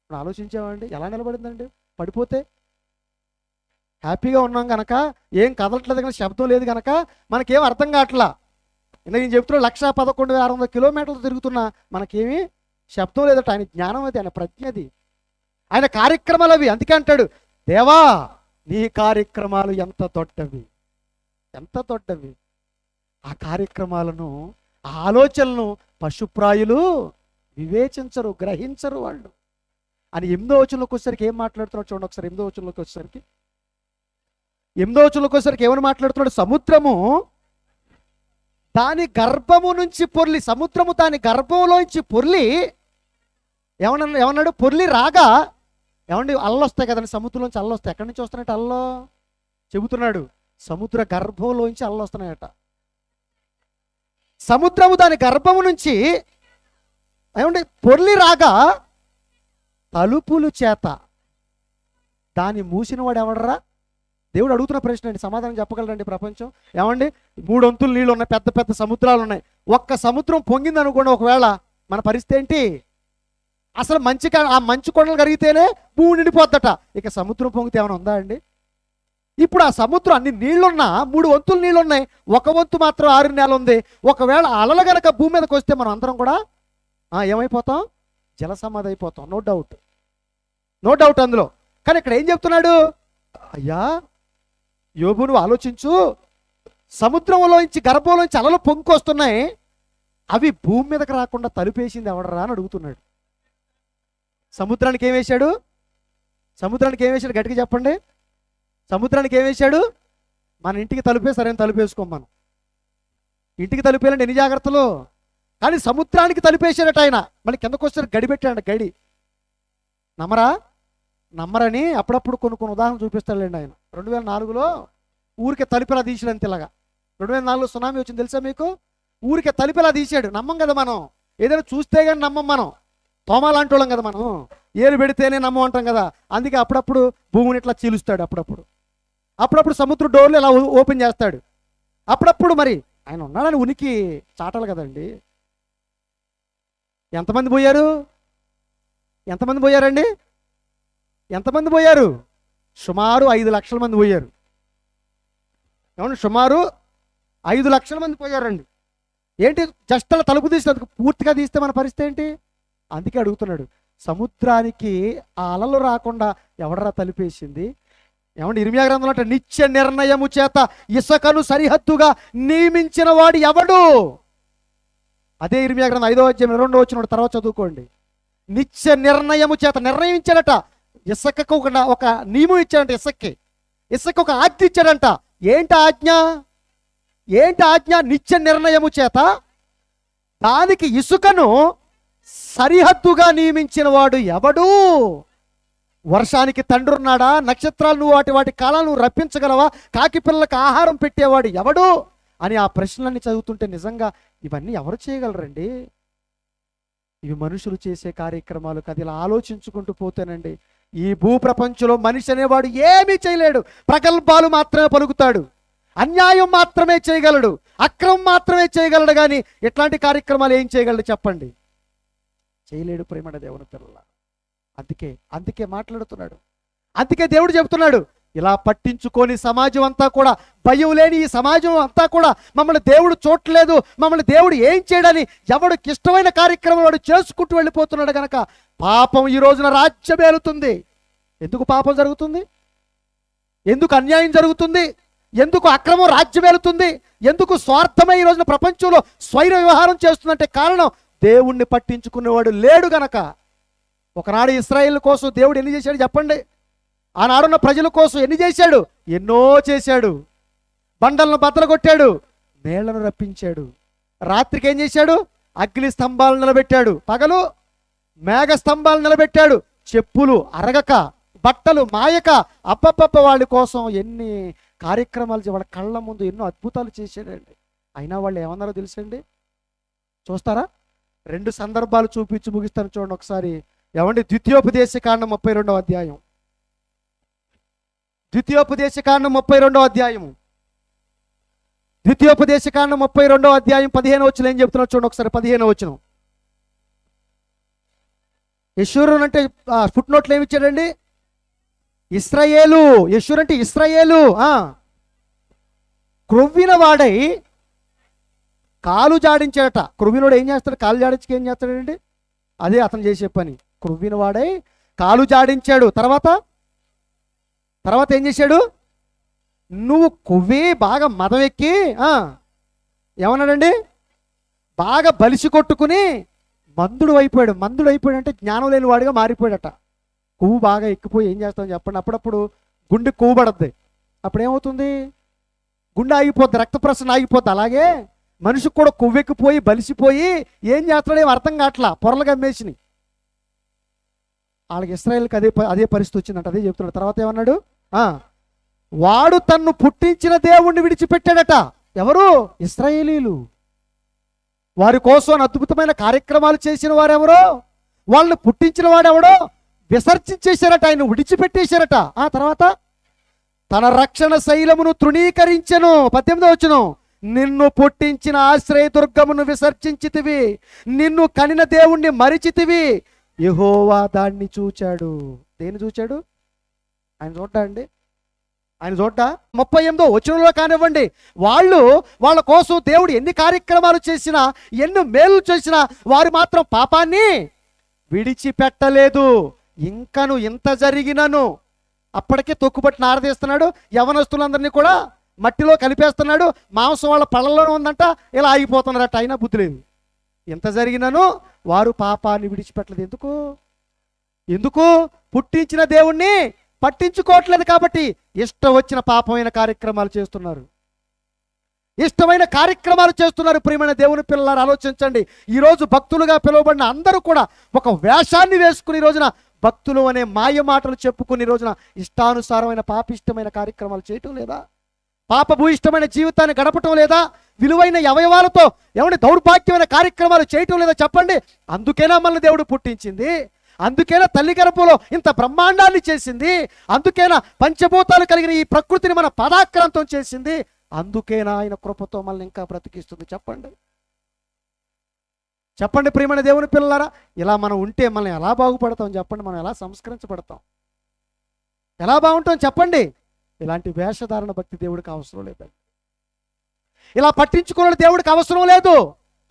Speaker 1: ఆలోచించామండి? ఎలా నిలబడిందండి? పడిపోతే హ్యాపీగా ఉన్నాం కనుక, ఏం కదలట్లేదు కనుక, శబ్దం లేదు కనుక మనకేం అర్థం కావట్లా. నేను చెప్తున్నా 1,11,600 కిలోమీటర్లు తిరుగుతున్నా మనకేమీ శబ్దం లేదట. ఆయన జ్ఞానం అది, ఆయన ప్రజ్ఞ అది, ఆయన కార్యక్రమాలు అవి. అందుకే అంటాడు, దేవా నీ కార్యక్రమాలు ఎంత దొడ్డవి. ఆ కార్యక్రమాలను, ఆ ఆలోచనలను పశుప్రాయులు వివేచించరు, గ్రహించరు వాళ్ళు అని 8వ వచనంలోకి వచ్చేసరికి ఏం మాట్లాడుతున్నాడు చూడండి ఒకసారి. 8వ వచనంలోకి వచ్చేసరికి ఏమని మాట్లాడుతున్నాడు? సముద్రము దాని గర్భము నుంచి పొర్లి, సముద్రము దాని గర్భంలోంచి పొర్లి ఏమన్నాడు? పొర్లి రాగా, ఏమండి అల్లలు వస్తాయి కదండి, సముద్రంలోంచి అల్లలు వస్తాయి. ఎక్కడి నుంచి వస్తున్నాయట అల్లో? చెబుతున్నాడు, సముద్ర గర్భంలోంచి అల్లలు వస్తున్నాయట. సముద్రము దాని గర్భము నుంచి ఏమండి పొర్లి రాగా తలుపులు చేత దాన్ని మూసినవాడు ఎవడరా? దేవుడు అడుగుతున్న ప్రశ్న అండి. సమాధానం చెప్పగలరండి ప్రపంచం? ఏమండి 3 వంతులు నీళ్ళు ఉన్నాయి, పెద్ద పెద్ద సముద్రాలు ఉన్నాయి. ఒక్క సముద్రం పొంగింది అనుకోండి, ఒకవేళ మన పరిస్థితి ఏంటి? అసలు ఆ మంచు కొండలు కరిగితేనే భూమి నిండిపోద్దట. ఇక సముద్రం పొంగితే ఏమైనా ఉందా అండి? ఇప్పుడు ఆ సముద్రం అన్ని నీళ్లున్నా 3 వంతులు నీళ్ళు ఉన్నాయి, 1 వంతు మాత్రం 6 నెలలు ఉంది. ఒకవేళ అలలు గనక భూమి మీదకి వస్తే మనం అందరం కూడా ఏమైపోతాం? జలసమాధి అయిపోతాం. నో డౌట్, నో డౌట్ అందులో. కానీ ఇక్కడ ఏం చెప్తున్నాడు? అయ్యా యోబు, నువ్వు ఆలోచించు, సముద్రంలోంచి గర్భంలోంచి అలలు పొంగుకొస్తున్నాయి, అవి భూమి మీదకి రాకుండా తలుపేసింది ఎవడరా అని అడుగుతున్నాడు. సముద్రానికి ఏం వేశాడు? సముద్రానికి ఏం వేశాడు? గట్టిగా చెప్పండి. సముద్రానికి ఏం వేశాడు? మన ఇంటికి తలుపే, సరైన తలుపేసుకోం మనం. ఇంటికి తలుపేయాలంటే ఎన్ని జాగ్రత్తలు. కానీ సముద్రానికి తలుపేశాడట ఆయన. మళ్ళీ కిందకు వచ్చారు, గడి పెట్టాడు. గడి నమ్మరని అప్పుడప్పుడు కొన్ని ఉదాహరణలు చూపిస్తాడులేండి ఆయన. 2004లో ఊరికే తలుపులా తీసాడు అంతే. ఇలాగా 2004లో సునామీ వచ్చింది తెలుసా మీకు? ఊరికే తలుపులా తీసాడు. నమ్మం కదా మనం, ఏదైనా చూస్తే కానీ నమ్మం మనం. తోమా లాంటి వాళ్ళం కదా మనం, ఏరు పెడితేనే నమ్మం అంటాం కదా. అందుకే అప్పుడప్పుడు భూమిని ఇట్లా చీలుస్తాడు, అప్పుడప్పుడు సముద్ర డోర్లు ఇలా ఓపెన్ చేస్తాడు. అప్పుడప్పుడు మరి ఆయన ఉన్నాడని ఉనికి చాటాలి కదండి. ఎంతమంది పోయారు? ఎంతమంది పోయారండి? ఎంతమంది పోయారు? సుమారు 5 లక్షల మంది పోయారు. ఏమండి, సుమారు 5 లక్షల మంది పోయారండి. ఏంటి, జస్ట్ అలా తలుపు తీసినందుకు పూర్తిగా తీస్తే మన పరిస్థితి ఏంటి? అందుకే అడుగుతున్నాడు, సముద్రానికి ఆ అలలు రాకుండా ఎవడరా తలుపేసింది? ఏమంటే ఇర్మియా గ్రంథంలో అంటే నిత్య నిర్ణయము చేత ఇసుకను సరిహద్దుగా నియమించిన వాడు ఎవడు? అదే ఇర్మియా గ్రంథం 5వ అధ్యాయం 2వ వచనం తర్వాత చదువుకోండి. నిత్య నిర్ణయము చేత నిర్ణయించాడట. ఇసుకకు ఒక నియమం ఇచ్చాడంట. ఇసుక ఒక ఆజ్ఞ ఇచ్చాడంట. ఏంటి ఆజ్ఞ? నిత్య నిర్ణయము చేత దానికి ఇసుకను సరిహద్దుగా నియమించిన వాడు ఎవడు? వర్షానికి తండ్రి ఉన్నాడా? నక్షత్రాలు నువ్వు వాటి కాలాలు నువ్వు రప్పించగలవా? కాకి పిల్లలకు ఆహారం పెట్టేవాడు ఎవడు అని ఆ ప్రశ్నలన్నీ చదువుతుంటే నిజంగా ఇవన్నీ ఎవరు చేయగలరండి? ఇవి మనుషులు చేసే కార్యక్రమాలు కదా. ఇలా ఆలోచించుకుంటూ పోతేనండి ఈ భూప్రపంచంలో మనిషి అనేవాడు ఏమీ చేయలేడు. ప్రగల్భాలు మాత్రమే పలుకుతాడు, అన్యాయం మాత్రమే చేయగలడు, అక్రమం మాత్రమే చేయగలడు. కానీ ఇట్లాంటి కార్యక్రమాలు ఏం చేయగలడు చెప్పండి? చేయలేడు. ప్రేమడ దేవుని పిల్లల, అందుకే మాట్లాడుతున్నాడు. అందుకే దేవుడు చెబుతున్నాడు, ఇలా పట్టించుకొని సమాజం అంతా కూడా, భయం లేని ఈ సమాజం అంతా కూడా మమ్మల్ని దేవుడు చూడలేదు, మమ్మల్ని దేవుడు ఏం చేయడని ఎవడికి ఇష్టమైన కార్యక్రమం వాడు చేసుకుంటూ వెళ్ళిపోతున్నాడు కనుక పాపం ఈ రోజున రాజ్యమేలుతుంది. ఎందుకు పాపం జరుగుతుంది? ఎందుకు అన్యాయం జరుగుతుంది? ఎందుకు అక్రమం రాజ్యమేలుతుంది? ఎందుకు స్వార్థమై ఈ రోజున ప్రపంచంలో స్వైర వ్యవహారం చేస్తుందంటే కారణం దేవుణ్ణి పట్టించుకునేవాడు లేడు గనక. ఒకనాడు ఇశ్రాయేలు కోసం దేవుడు ఎన్ని చేశాడు చెప్పండి? ఆనాడున్న ప్రజల కోసం ఎన్ని చేశాడు? ఎన్నో చేశాడు. బండలను బద్దలగొట్టాడు, నీళ్లను రప్పించాడు. రాత్రికి ఏం చేశాడు? అగ్ని స్తంభాలు నిలబెట్టాడు, పగలు మేఘ స్తంభాలు నిలబెట్టాడు. చెప్పులు అరగక, బట్టలు మాయక, అప్పప్ప వాళ్ళ కోసం ఎన్ని కార్యక్రమాలు వాళ్ళ కళ్ళ ముందు ఎన్నో అద్భుతాలు చేశాడండి. అయినా వాళ్ళు ఏమన్నారో తెలుసండి? చూస్తారా? 2 సందర్భాలు చూపించి ముగిస్తాను చూడండి ఒకసారి. ఏమండి, ద్వితీయోపదేశకాండం 32వ అధ్యాయం. ద్వితీయోపదేశకాండం 32వ అధ్యాయము. ద్వితీయోపదేశకాండం 32వ అధ్యాయం 15వ వచనం ఏం చెప్తున్నాడు చూడండి ఒకసారి. 15వ వచనం. యెషూరు అంటే ఫుట్ నోట్లు ఏమి ఇచ్చాడండి? ఇశ్రాయేలు. యెషూరు అంటే ఇశ్రాయేలు. క్రొవ్విన వాడై కాలు జాడించాడట. క్రొవ్వినోడు ఏం చేస్తాడు? కాలు జాడించి ఏం చేస్తాడండి? అదే అతను చేసే పని. క్రొవ్విన వాడై కాలు జాడించాడు. తర్వాత ఏం చేశాడు? నువ్వు కొవ్వి బాగా మదం ఎక్కి ఏమన్నాడండి? బాగా బలిసి కొట్టుకుని మందుడు అయిపోయాడు అంటే జ్ఞానం లేని వాడిగా మారిపోయాడట. కొవ్వు బాగా ఎక్కిపోయి ఏం చేస్తామని చెప్పండి? అప్పుడప్పుడు గుండె కొవ్వు పడద్ది. అప్పుడు ఏమవుతుంది? గుండె ఆగిపోద్ది, రక్త ప్రసరణ ఆగిపోద్ది. అలాగే మనిషికి కూడా కొవ్వెక్కిపోయి బలిసిపోయి ఏం చేస్తాడో ఏం అర్థం కావట్లా, పొరలు గమ్మేసినాయి. వాళ్ళకి ఇశ్రాయేల్కి అదే పరిస్థితి వచ్చిందంట. అదే చెప్తున్నాడు. తర్వాత ఏమన్నాడు? వాడు తన్ను పుట్టించిన దేవుణ్ణి విడిచిపెట్టాడట. ఎవరు? ఇశ్రాయేలీలు. వారి కోసం అద్భుతమైన కార్యక్రమాలు చేసిన వారెవరో, వాళ్ళని పుట్టించిన వాడెవడో విసర్జించేశారట, ఆయన విడిచిపెట్టేశారట. తర్వాత తన రక్షణ శైలమును తృణీకరించెను. 18వ వచనం. నిన్ను పుట్టించిన ఆశ్రయదుర్గమును విసర్జించితివి, నిన్ను కనిన దేవుణ్ణి మరిచితివి, యెహోవా దాన్ని చూచాడు. దేన్ని చూచాడు? ఆయన చూడ్డా అండి? ఆయన చూడ్డా? 38వ వచనంలో కానివ్వండి, వాళ్ళ కోసం దేవుడు ఎన్ని కార్యక్రమాలు చేసినా, ఎన్ని మేలు చేసినా వారు మాత్రం పాపాన్ని విడిచిపెట్టలేదు. ఇంకను ఇంత జరిగినను అప్పటికే తొక్కుపట్టి నారదీస్తున్నాడు. యవనస్తులందరినీ కూడా మట్టిలో కలిపేస్తున్నాడు. మాంసం వాళ్ళ పళ్ళలోనే ఉందంట. ఇలా ఆగిపోతున్నారట. అయినా బుద్ధి లేదు. ఇంత జరిగినను వారు పాపాన్ని విడిచిపెట్టలేదు. ఎందుకు? పుట్టించిన దేవుణ్ణి పట్టించుకోవట్లేదు కాబట్టి ఇష్టం వచ్చిన పాపమైన కార్యక్రమాలు చేస్తున్నారు. ఇష్టమైన కార్యక్రమాలు చేస్తున్నారు. ప్రియమైన దేవుని పిల్లలారా, ఆలోచించండి. ఈరోజు భక్తులుగా పిలువబడిన అందరూ కూడా ఒక వేషాన్ని వేసుకుని ఈ రోజున భక్తులు అనే మాయ మాటలు చెప్పుకుని ఈ రోజున ఇష్టానుసారమైన పాపిష్టమైన కార్యక్రమాలు చేయటం లేదా? పాపభూయిష్టమైన జీవితాన్ని గడపటం లేదా? విలువైన అవయవాలతో ఎవరి దౌర్భాగ్యమైన కార్యక్రమాలు చేయటం లేదా? చెప్పండి. అందుకేనా మనల్ని దేవుడు పుట్టించింది? అందుకేనా తల్లి గర్భంలో ఇంత బ్రహ్మాండాన్ని చేసింది? అందుకేనా పంచభూతాలు కలిగిన ఈ ప్రకృతిని మన పదాక్రాంతం చేసింది? అందుకేనా ఆయన కృపతో మనల్ని ఇంకా బ్రతికిస్తుంది? చెప్పండి. చెప్పండి ప్రియమైన దేవుని పిల్లలారా, ఇలా మనం ఉంటే మనం ఎలా బాగుపడతాం? చెప్పండి. మనం ఎలా సంస్కరించబడతాం? ఎలా బాగుంటాం? చెప్పండి. ఇలాంటి వేషధారణ భక్తి దేవుడికి అవసరం లేదండి. ఇలా పట్టించుకునే దేవుడికి అవసరం లేదు.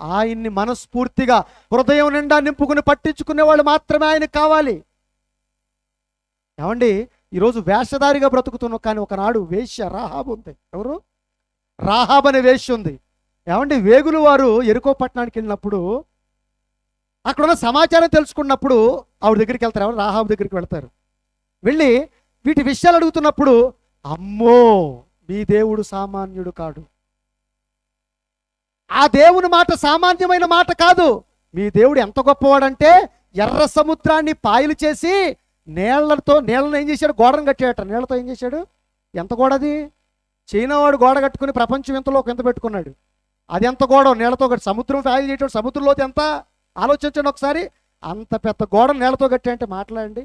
Speaker 1: ఆయన్ని మనస్ఫూర్తిగా హృదయం నిండా నింపుకుని పట్టించుకునే వాళ్ళు మాత్రమే ఆయనకు కావాలి. ఏమండి, ఈరోజు వేషధారిగా బ్రతుకుతున్నాం. కానీ ఒకనాడు వేశ్య రాహాబు ఉంది. ఎవరు? రాహాబ్ అనే వేశ్య ఉంది. ఏమండి, వేగులు వారు ఎరుకో పట్టణానికి వెళ్ళినప్పుడు అక్కడ ఉన్న సమాచారం తెలుసుకున్నప్పుడు ఆవిడ దగ్గరికి వెళ్తారు. ఎవరు? రాహాబు దగ్గరికి వెళ్తారు. వెళ్ళి వీటి విషయాలు అడుగుతున్నప్పుడు, అమ్మో మీ దేవుడు సామాన్యుడు కాడు, ఆ దేవుని మాట సామాన్యమైన మాట కాదు. మీ దేవుడు ఎంత గొప్పవాడంటే ఎర్ర సముద్రాన్ని పాయలు చేసి నీళ్ళను ఏం చేశాడు? గోడను కట్టాడట. నీళ్లతో ఏం చేశాడు? ఎంత గోడది? చైనావాడు గోడ కట్టుకుని ప్రపంచం ఎంతలో ఎంత పెట్టుకున్నాడు. అది ఎంత గోడ? నీళ్లతో కట్టి సముద్రం పాయలు చేయటం. సముద్రంలోకి ఎంత? ఆలోచించండి ఒకసారి. అంత పెద్ద గోడ నీళ్లతో కట్టే అంటే మాట్లాడండి.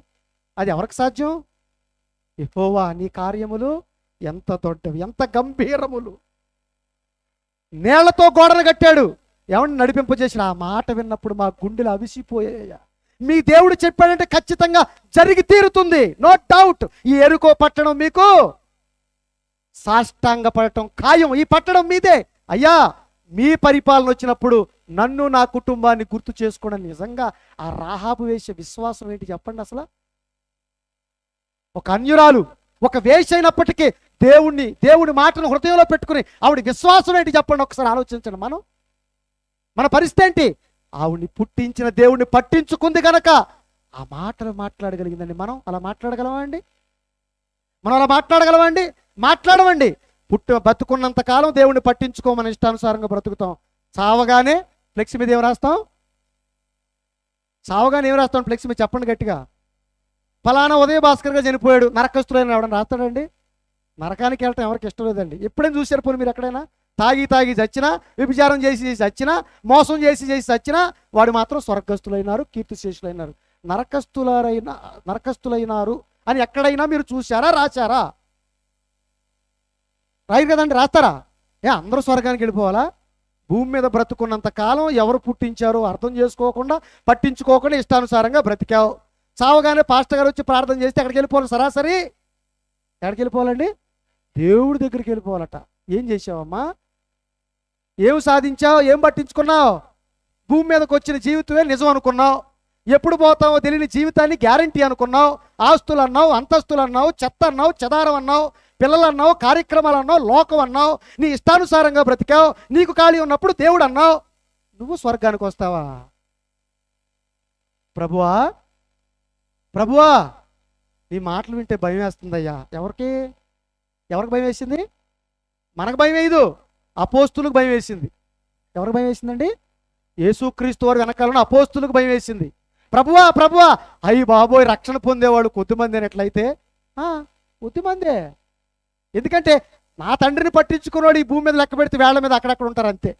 Speaker 1: అది ఎవరికి సాధ్యం? యెహోవా నీ కార్యములు ఎంత దొడ్డవి, ఎంత గంభీరములు. నీళ్లతో గోడను కట్టాడు. ఏమన్నా నడిపింపజేసిన ఆ మాట విన్నప్పుడు మా గుండెలు అవిసిపోయాయా. మీ దేవుడు చెప్పాడంటే ఖచ్చితంగా జరిగి తీరుతుంది. No doubt. ఈ ఎరుకో పట్టణం మీకు సాష్టాంగ పడటం ఖాయం. ఈ పట్టణం మీదే. అయ్యా, మీ పరిపాలన వచ్చినప్పుడు నన్ను నా కుటుంబాన్ని గుర్తు చేసుకోవడం. నిజంగా ఆ రాహాబు వేసే విశ్వాసం ఏంటి చెప్పండి. అసలు ఒక అన్యురాలు, ఒక వేష అయినప్పటికీ దేవుని మాటను హృదయంలో పెట్టుకుని ఆవిడ విశ్వాసం ఏంటి చెప్పండి. ఒకసారి ఆలోచించండి. మన పరిస్థితి ఏంటి? ఆవిడ్ని పుట్టించిన దేవుణ్ణి పట్టించుకుంది గనక ఆ మాటలు మాట్లాడగలిగిందండి. మనం అలా మాట్లాడగలమా అండి? మనం అలా మాట్లాడగలమా అండి? మాట్లాడమండి. బతుకున్నంత కాలం దేవుణ్ణి పట్టించుకోమని ఇష్టానుసారంగా బ్రతుకుతాం. చావగానే ఫ్లెక్స్ మీద ఏం రాస్తాం? చావగానే ఏం రాస్తాం ఫ్లెక్స్ మీద? చెప్పండి గట్టిగా. ఫలానా ఉదయ భాస్కర్గా చనిపోయాడు, నరకస్తులైన ఎవడని రాస్తాడండి? నరకానికి వెళ్ళటం ఎవరికి ఇష్టం లేదండి. ఎప్పుడైనా చూశారు పోనీ మీరు ఎక్కడైనా? తాగి చచ్చినా, వ్యభిచారం చేసి చచ్చినా, మోసం చేసి చచ్చినా వాడు మాత్రం స్వర్గస్థులైనారు, కీర్తిశేషులైనారు. నరకస్తులైనారు అని ఎక్కడైనా మీరు చూశారా? రాశారా? రాయరు కదండి. రాస్తారా? అందరూ స్వర్గానికి వెళ్ళిపోవాలా? భూమి మీద బ్రతుకున్నంత కాలం ఎవరు పుట్టించారో అర్థం చేసుకోకుండా, పట్టించుకోకుండా ఇష్టానుసారంగా బ్రతికావు. చావగానే పాస్టర్ గారు వచ్చి ప్రార్థన చేస్తే ఎక్కడికి వెళ్ళిపోవాలి? సరాసరి ఎక్కడికి వెళ్ళిపోవాలండి? దేవుడి దగ్గరికి వెళ్ళిపోవాలట. ఏం చేసావమ్మా? ఏం సాధించావు? ఏం పట్టించుకున్నావు? భూమి మీదకి వచ్చిన జీవితమే నిజం అనుకున్నావు. ఎప్పుడు పోతావో తెలియని జీవితాన్ని గ్యారంటీ అనుకున్నావు. ఆస్తులు అన్నావు, అంతస్తులు అన్నావు, చెత్త అన్నావు, చెదారం అన్నావు, పిల్లలు అన్నావు, కార్యక్రమాలు అన్నావు, లోకం అన్నావు. నీ ఇష్టానుసారంగా బ్రతికావు. నీకు ఖాళీ ఉన్నప్పుడు దేవుడు అన్నావు. నువ్వు స్వర్గానికి వస్తావా? ప్రభువా నీ మాటలు వింటే భయం వేస్తుందయ్యా. ఎవరికి భయం వేసింది? మనకు భయం వేయదు, అపోస్తులకు భయం వేసింది. ఎవరికి భయం వేసిందండి? యేసుక్రీస్తు వారు వెనకాలను అపోస్తులకు భయం వేసింది. ప్రభువా అయ్యి బాబోయ్, రక్షణ పొందేవాళ్ళు కొద్దిమంది అనేట్లయితే కొద్దిమందే. ఎందుకంటే నా తండ్రిని పట్టించుకున్నాడు ఈ భూమి మీద లెక్క పెడితే వేళ్ల మీద అక్కడక్కడ ఉంటారు. అంతే.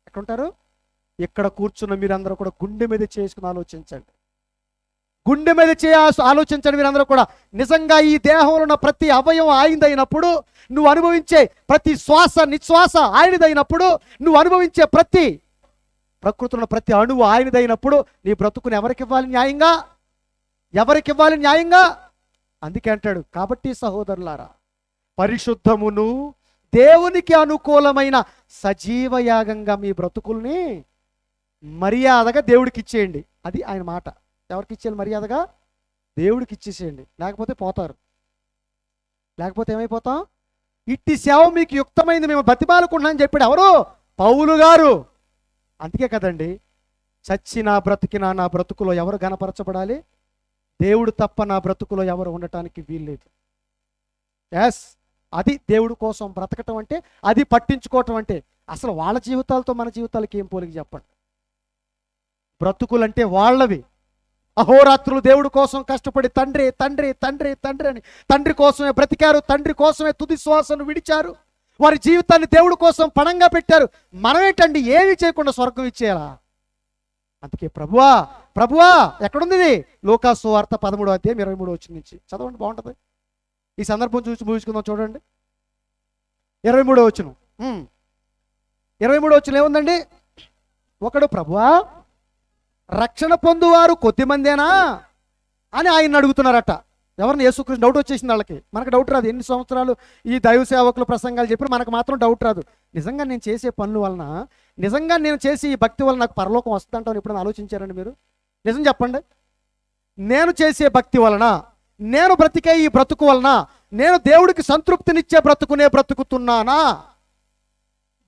Speaker 1: ఎక్కడ ఉంటారు? ఇక్కడ కూర్చున్న మీరందరూ కూడా గుండె మీద చేసుకుని ఆలోచించండి. గుండె మీద ఆలోచించండి మీరందరూ కూడా. నిజంగా ఈ దేహంలో ఉన్న ప్రతి అవయవం ఆయనదైనప్పుడు, నువ్వు అనుభవించే ప్రతి శ్వాస నిశ్వాస ఆయనదైనప్పుడు, నువ్వు అనుభవించే ప్రకృతిలో ఉన్న ప్రతి అణువు ఆయనదైనప్పుడు నీ బ్రతుకుని ఎవరికి ఇవ్వాలి న్యాయంగా? ఎవరికి ఇవ్వాలి న్యాయంగా? అందుకే అంటాడు, కాబట్టి సహోదరులారా పరిశుద్ధమును దేవునికి అనుకూలమైన సజీవ యాగంగా మీ బ్రతుకుల్ని మర్యాదగా దేవుడికి ఇచ్చేయండి. అది ఆయన మాట. ఎవరికి ఇచ్చేయాలి? మర్యాదగా దేవుడికి ఇచ్చేసేయండి, లేకపోతే పోతారు. లేకపోతే ఏమైపోతాం? ఇట్టి సేవ మీకు యుక్తమైంది మేము బతిమాలకుండా అని చెప్పాడు ఎవరు? పౌలు గారు. అందుకే కదండి చచ్చి నా బ్రతుకులో ఎవరు గణపరచబడాలి? దేవుడు తప్ప నా బ్రతుకులో ఎవరు ఉండటానికి వీల్లేదు. ఎస్, అది దేవుడి కోసం బ్రతకటం అంటే, అది పట్టించుకోవటం అంటే. అసలు వాళ్ళ జీవితాలతో మన జీవితాలకి ఏం పోలిక చెప్పండి? బ్రతుకులంటే వాళ్ళవి. అహోరాత్రులు దేవుడి కోసం కష్టపడి తండ్రి తండ్రి తండ్రి తండ్రి అని తండ్రి కోసమే బ్రతికారు, తండ్రి కోసమే తుది శ్వాసను విడిచారు, వారి జీవితాన్ని దేవుడి కోసం పణంగా పెట్టారు. మనమేంటండి ఏమి చేయకుండా స్వర్గం ఇచ్చేయాలా? అందుకే ప్రభువా ప్రభువా ఎక్కడుంది ఇది? లూకాసు సువార్త 13వ అధ్యాయం 23వ వచనం నుంచి చదవండి, బాగుంటుంది. ఈ సందర్భం చూసి ముగించుకుందాం. చూడండి 23వ వచనం. 23వ వచనం ఏముందండి? ఒకడు ప్రభువా రక్షణ పొందువారు కొద్దిమందేనా అని ఆయన అడుగుతున్నారట. ఎవరిని? యేసుక్రీస్తు. డౌట్ వచ్చేసింది వాళ్ళకి. మనకు డౌట్ రాదు. ఎన్ని సంవత్సరాలు ఈ దైవ సేవకులు ప్రసంగాలు చెప్పి మనకు మాత్రం డౌట్ రాదు. నిజంగా నేను చేసే పనుల వలన, నిజంగా నేను చేసే ఈ భక్తి వల్ల నాకు పరలోకం వస్తుందంటాను ఎప్పుడైనా ఆలోచించారండి మీరు? నిజం చెప్పండి. నేను చేసే భక్తి వలన, నేను బ్రతికే ఈ బ్రతుకు వలన నేను దేవుడికి సంతృప్తినిచ్చే బ్రతుకునే బ్రతుకుతున్నానా?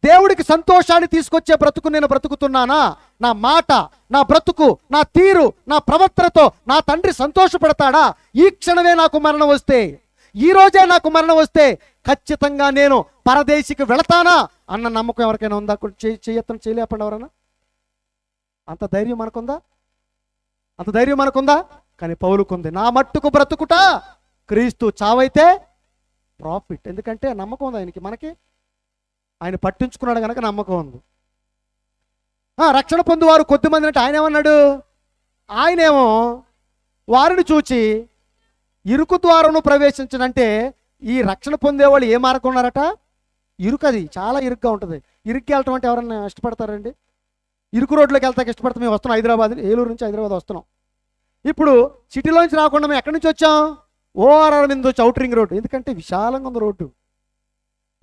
Speaker 1: దేవుడికి సంతోషాన్ని తీసుకొచ్చే బ్రతుకు నేను బ్రతుకుతున్నానా? నా మాట, నా బ్రతుకు, నా తీరు, నా ప్రవర్తనతో నా తండ్రి సంతోషపడతాడా? ఈ క్షణమే నాకు మరణం వస్తే, ఈ రోజే నాకు మరణం వస్తే ఖచ్చితంగా నేను పరదేశికి వెళతానా అన్న నమ్మకం ఎవరికైనా ఉందా? చేయత్తం చేయలేపండి ఎవరైనా. అంత ధైర్యం మనకుందా? అంత ధైర్యం మనకుందా? కానీ పౌలుకుంది. నా మట్టుకు బ్రతుకుట క్రీస్తు, చావైతే ప్రాఫిట్. ఎందుకంటే నమ్మకం ఉంది ఆయనకి. మనకి ఆయన పట్టించుకున్నాడు కనుక నమ్మకం ఉంది. రక్షణ పొందువారు కొద్దిమంది అంటే ఆయన ఏమన్నాడు? ఆయనేమో వారిని చూచి ఇరుకు ద్వారమును ప్రవేశించనంటే, ఈ రక్షణ పొందేవాళ్ళు ఏ మార్గం ఉన్నారట? ఇరుకది చాలా ఇరుగ్గా ఉంటుంది. ఇరుక్కి వెళ్ళటం అంటే ఎవరన్నా ఇష్టపడతారండి? ఇరుకు రోడ్లోకి వెళ్తాక ఇష్టపడతాం. మేము వస్తున్నాం హైదరాబాద్, ఏలూరు నుంచి హైదరాబాద్ వస్తున్నాం. ఇప్పుడు సిటీలో నుంచి రాకుండా మేము ఎక్కడి నుంచి వచ్చాం? ఓఆర్ఆర్ మీద వచ్చి అవుట్ రింగ్ రోడ్డు. ఎందుకంటే విశాలంగా ఉంది రోడ్డు.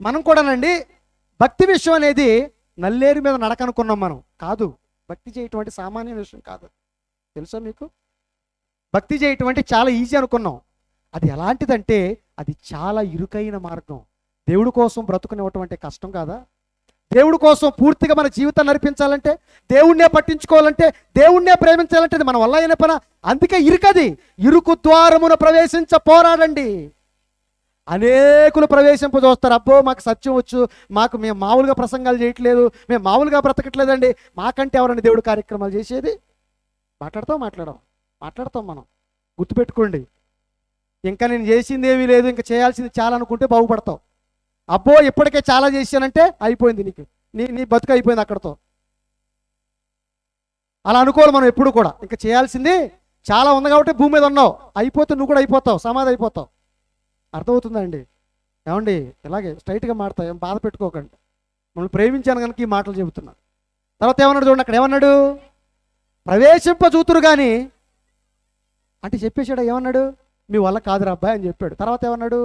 Speaker 1: మనం కూడానండి భక్తి విషయం అనేది నల్లేరు మీద నడకనుకున్నాం మనం. కాదు, భక్తి చేయటం అంటే సామాన్య విషయం కాదు. తెలుసా మీకు? భక్తి చేయటం అంటే చాలా ఈజీ అనుకున్నాం. అది ఎలాంటిదంటే అది చాలా ఇరుకైన మార్గం. దేవుడి కోసం బ్రతుకునివ్వటం అంటే కష్టం కాదా? దేవుడి కోసం పూర్తిగా మన జీవితాన్ని నడిపించాలంటే, దేవుణ్ణే పట్టించుకోవాలంటే, దేవుణ్ణే ప్రేమించాలంటే అది మన వల్ల అయిన పని. అందుకే ఇరుకది. ఇరుకు ద్వారమున ప్రవేశించ పోరాడండి. అనేకులు ప్రవేశింప చూస్తారు. అబ్బో మాకు సత్యం వచ్చు, మేము మామూలుగా ప్రసంగాలు చేయట్లేదు, మేము మామూలుగా బ్రతకట్లేదండి, మాకంటే ఎవరండి దేవుడు కార్యక్రమాలు చేసేది? మాట్లాడతాం మనం. గుర్తుపెట్టుకోండి, ఇంకా నేను చేసింది ఏమీ లేదు, ఇంకా చేయాల్సింది చాలా అనుకుంటే బాగుపడతావు. అబ్బో ఇప్పటికే చాలా చేశానంటే అయిపోయింది, నీకు నీ బతుకు అయిపోయింది అక్కడతో. అలా అనుకోవాలి మనం ఎప్పుడు కూడా. ఇంకా చేయాల్సింది చాలా ఉంది కాబట్టి భూమి మీద ఉన్నావు, అయిపోతే నువ్వు కూడా అయిపోతావు, సమాధి అయిపోతావు. అర్థమవుతుందండి? ఏమండి ఇలాగే స్ట్రైట్గా మాడతా, ఏం బాధ పెట్టుకోకండి. మమ్మల్ని ప్రేమించాను కనుక ఈ మాటలు చెబుతున్నా. తర్వాత ఏమన్నాడు చూడండి, అక్కడ ఏమన్నాడు? ప్రవేశింప చూతురు కానీ అంటే చెప్పేశాడు. ఏమన్నాడు? మీ వల్ల కాదురా అబ్బాయి అని చెప్పాడు. తర్వాత ఏమన్నాడు?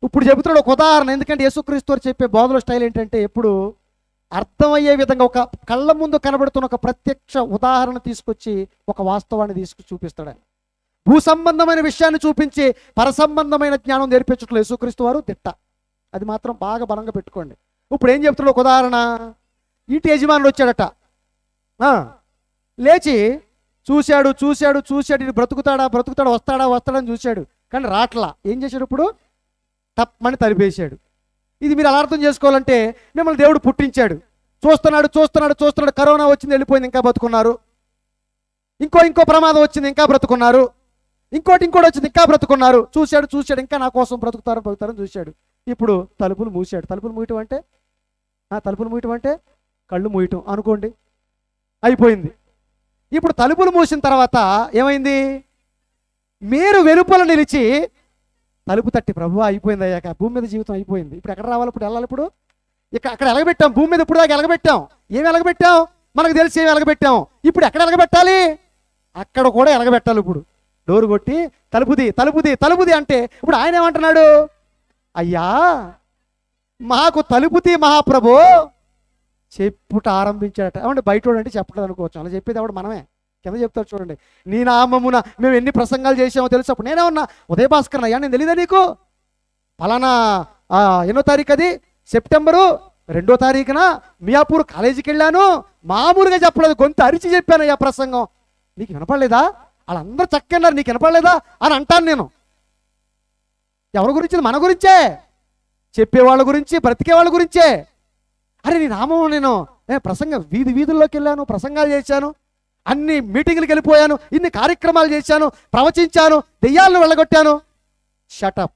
Speaker 1: ఇప్పుడు చెబుతున్నాడు ఒక ఉదాహరణ. ఎందుకంటే యేసుక్రీస్తు వారు చెప్పే బోధన స్టైల్ ఏంటంటే ఎప్పుడు అర్థమయ్యే విధంగా ఒక కళ్ళ ముందు కనబడుతున్న ఒక ప్రత్యక్ష ఉదాహరణ తీసుకొచ్చి ఒక వాస్తవాన్ని చూపిస్తాడు. భూ సంబంధమైన విషయాన్ని చూపించి పరసంబంధమైన జ్ఞానం నేర్పించట్లు యేసుక్రీస్తు వారు దిట్ట. అది మాత్రం బాగా బలంగా పెట్టుకోండి. ఇప్పుడు ఏం చెప్తున్నాడు? ఒక ఉదాహరణ. ఇంటి యజమానుడు వచ్చాడట, లేచి చూశాడు, ఇది బ్రతుకుతాడా వస్తాడని చూశాడు, కానీ రాట్లా. ఏం చేశాడు? ఇప్పుడు తప్పమని తలిపేశాడు. ఇది మీరు అలా అర్థం చేసుకోవాలంటే మిమ్మల్ని దేవుడు పుట్టించాడు, చూస్తున్నాడు. కరోనా వచ్చింది, వెళ్ళిపోయింది, ఇంకా బతుకున్నారు. ఇంకో ప్రమాదం వచ్చింది, ఇంకా బ్రతుకున్నారు. ఇంకోటి వచ్చింది, ఇంకా బ్రతుకున్నారు. చూశాడు, ఇంకా నా కోసం బ్రతుకుతారని చూశాడు. ఇప్పుడు తలుపులు మూసాడు. తలుపులు మూయటం అంటే కళ్ళు మూయటం అనుకోండి, అయిపోయింది. ఇప్పుడు తలుపులు మూసిన తర్వాత ఏమైంది? మీరు వెలుపల నిలిచి తలుపు తట్టి, ప్రభువా అయిపోయింది అయ్యాక, భూమి మీద జీవితం అయిపోయింది, ఇప్పుడు ఎక్కడ రావాలి? ఇప్పుడు వెళ్ళాలి. ఇప్పుడు అక్కడ ఎలగబెట్టాం, భూమి మీద ఇప్పుడు దాకా ఎలగబెట్టాం. ఏం వెలగబెట్టాం? మనకు తెలిసి ఏం వెలగబెట్టాం. ఇప్పుడు ఎక్కడ వెలగబెట్టాలి? అక్కడ కూడా వెలగబెట్టాలి. ఇప్పుడు డోరు కొట్టి తలుపుది తలుపుది తలుపుది అంటే ఇప్పుడు ఆయన ఏమంటున్నాడు? అయ్యా మాకు తలుపుది మహాప్రభు చెప్పుట ఆరంభించాడట. ఏమంటే బయట అంటే చెప్పలేదు అనుకోవచ్చు, అలా చెప్పేది ఆవిడ మనమే. కింద చెప్తాడు చూడండి, నీ నామమున మేము ఎన్ని ప్రసంగాలు చేసామో తెలుసు. అప్పుడు నేనే ఉన్నా, ఉదయభాస్కర్ అయ్యా నేను తెలీదా నీకు? ఫలానా ఎన్నో తారీఖు, అది సెప్టెంబరు 2వ తారీఖున మియాపూర్ కాలేజీకి వెళ్ళాను. మామూలుగా చెప్పలేదు, గొంతు అరిచి చెప్పాను అయ్యా ప్రసంగం. నీకు వినపడలేదా? వాళ్ళందరూ చక్కన్నారు, నీకు వినపడలేదా అని అంటాను నేను. ఎవరి గురించి? మన గురించే, చెప్పేవాళ్ళ గురించి, బ్రతికే వాళ్ళ గురించే. అరే నీ నామం నేను ప్రసంగం వీధుల్లోకి వెళ్ళాను, ప్రసంగాలు చేశాను, అన్ని మీటింగ్లకు వెళ్ళిపోయాను, ఇన్ని కార్యక్రమాలు చేశాను, ప్రవచించాను, దెయ్యాలను వెళ్ళగొట్టాను. షటప్.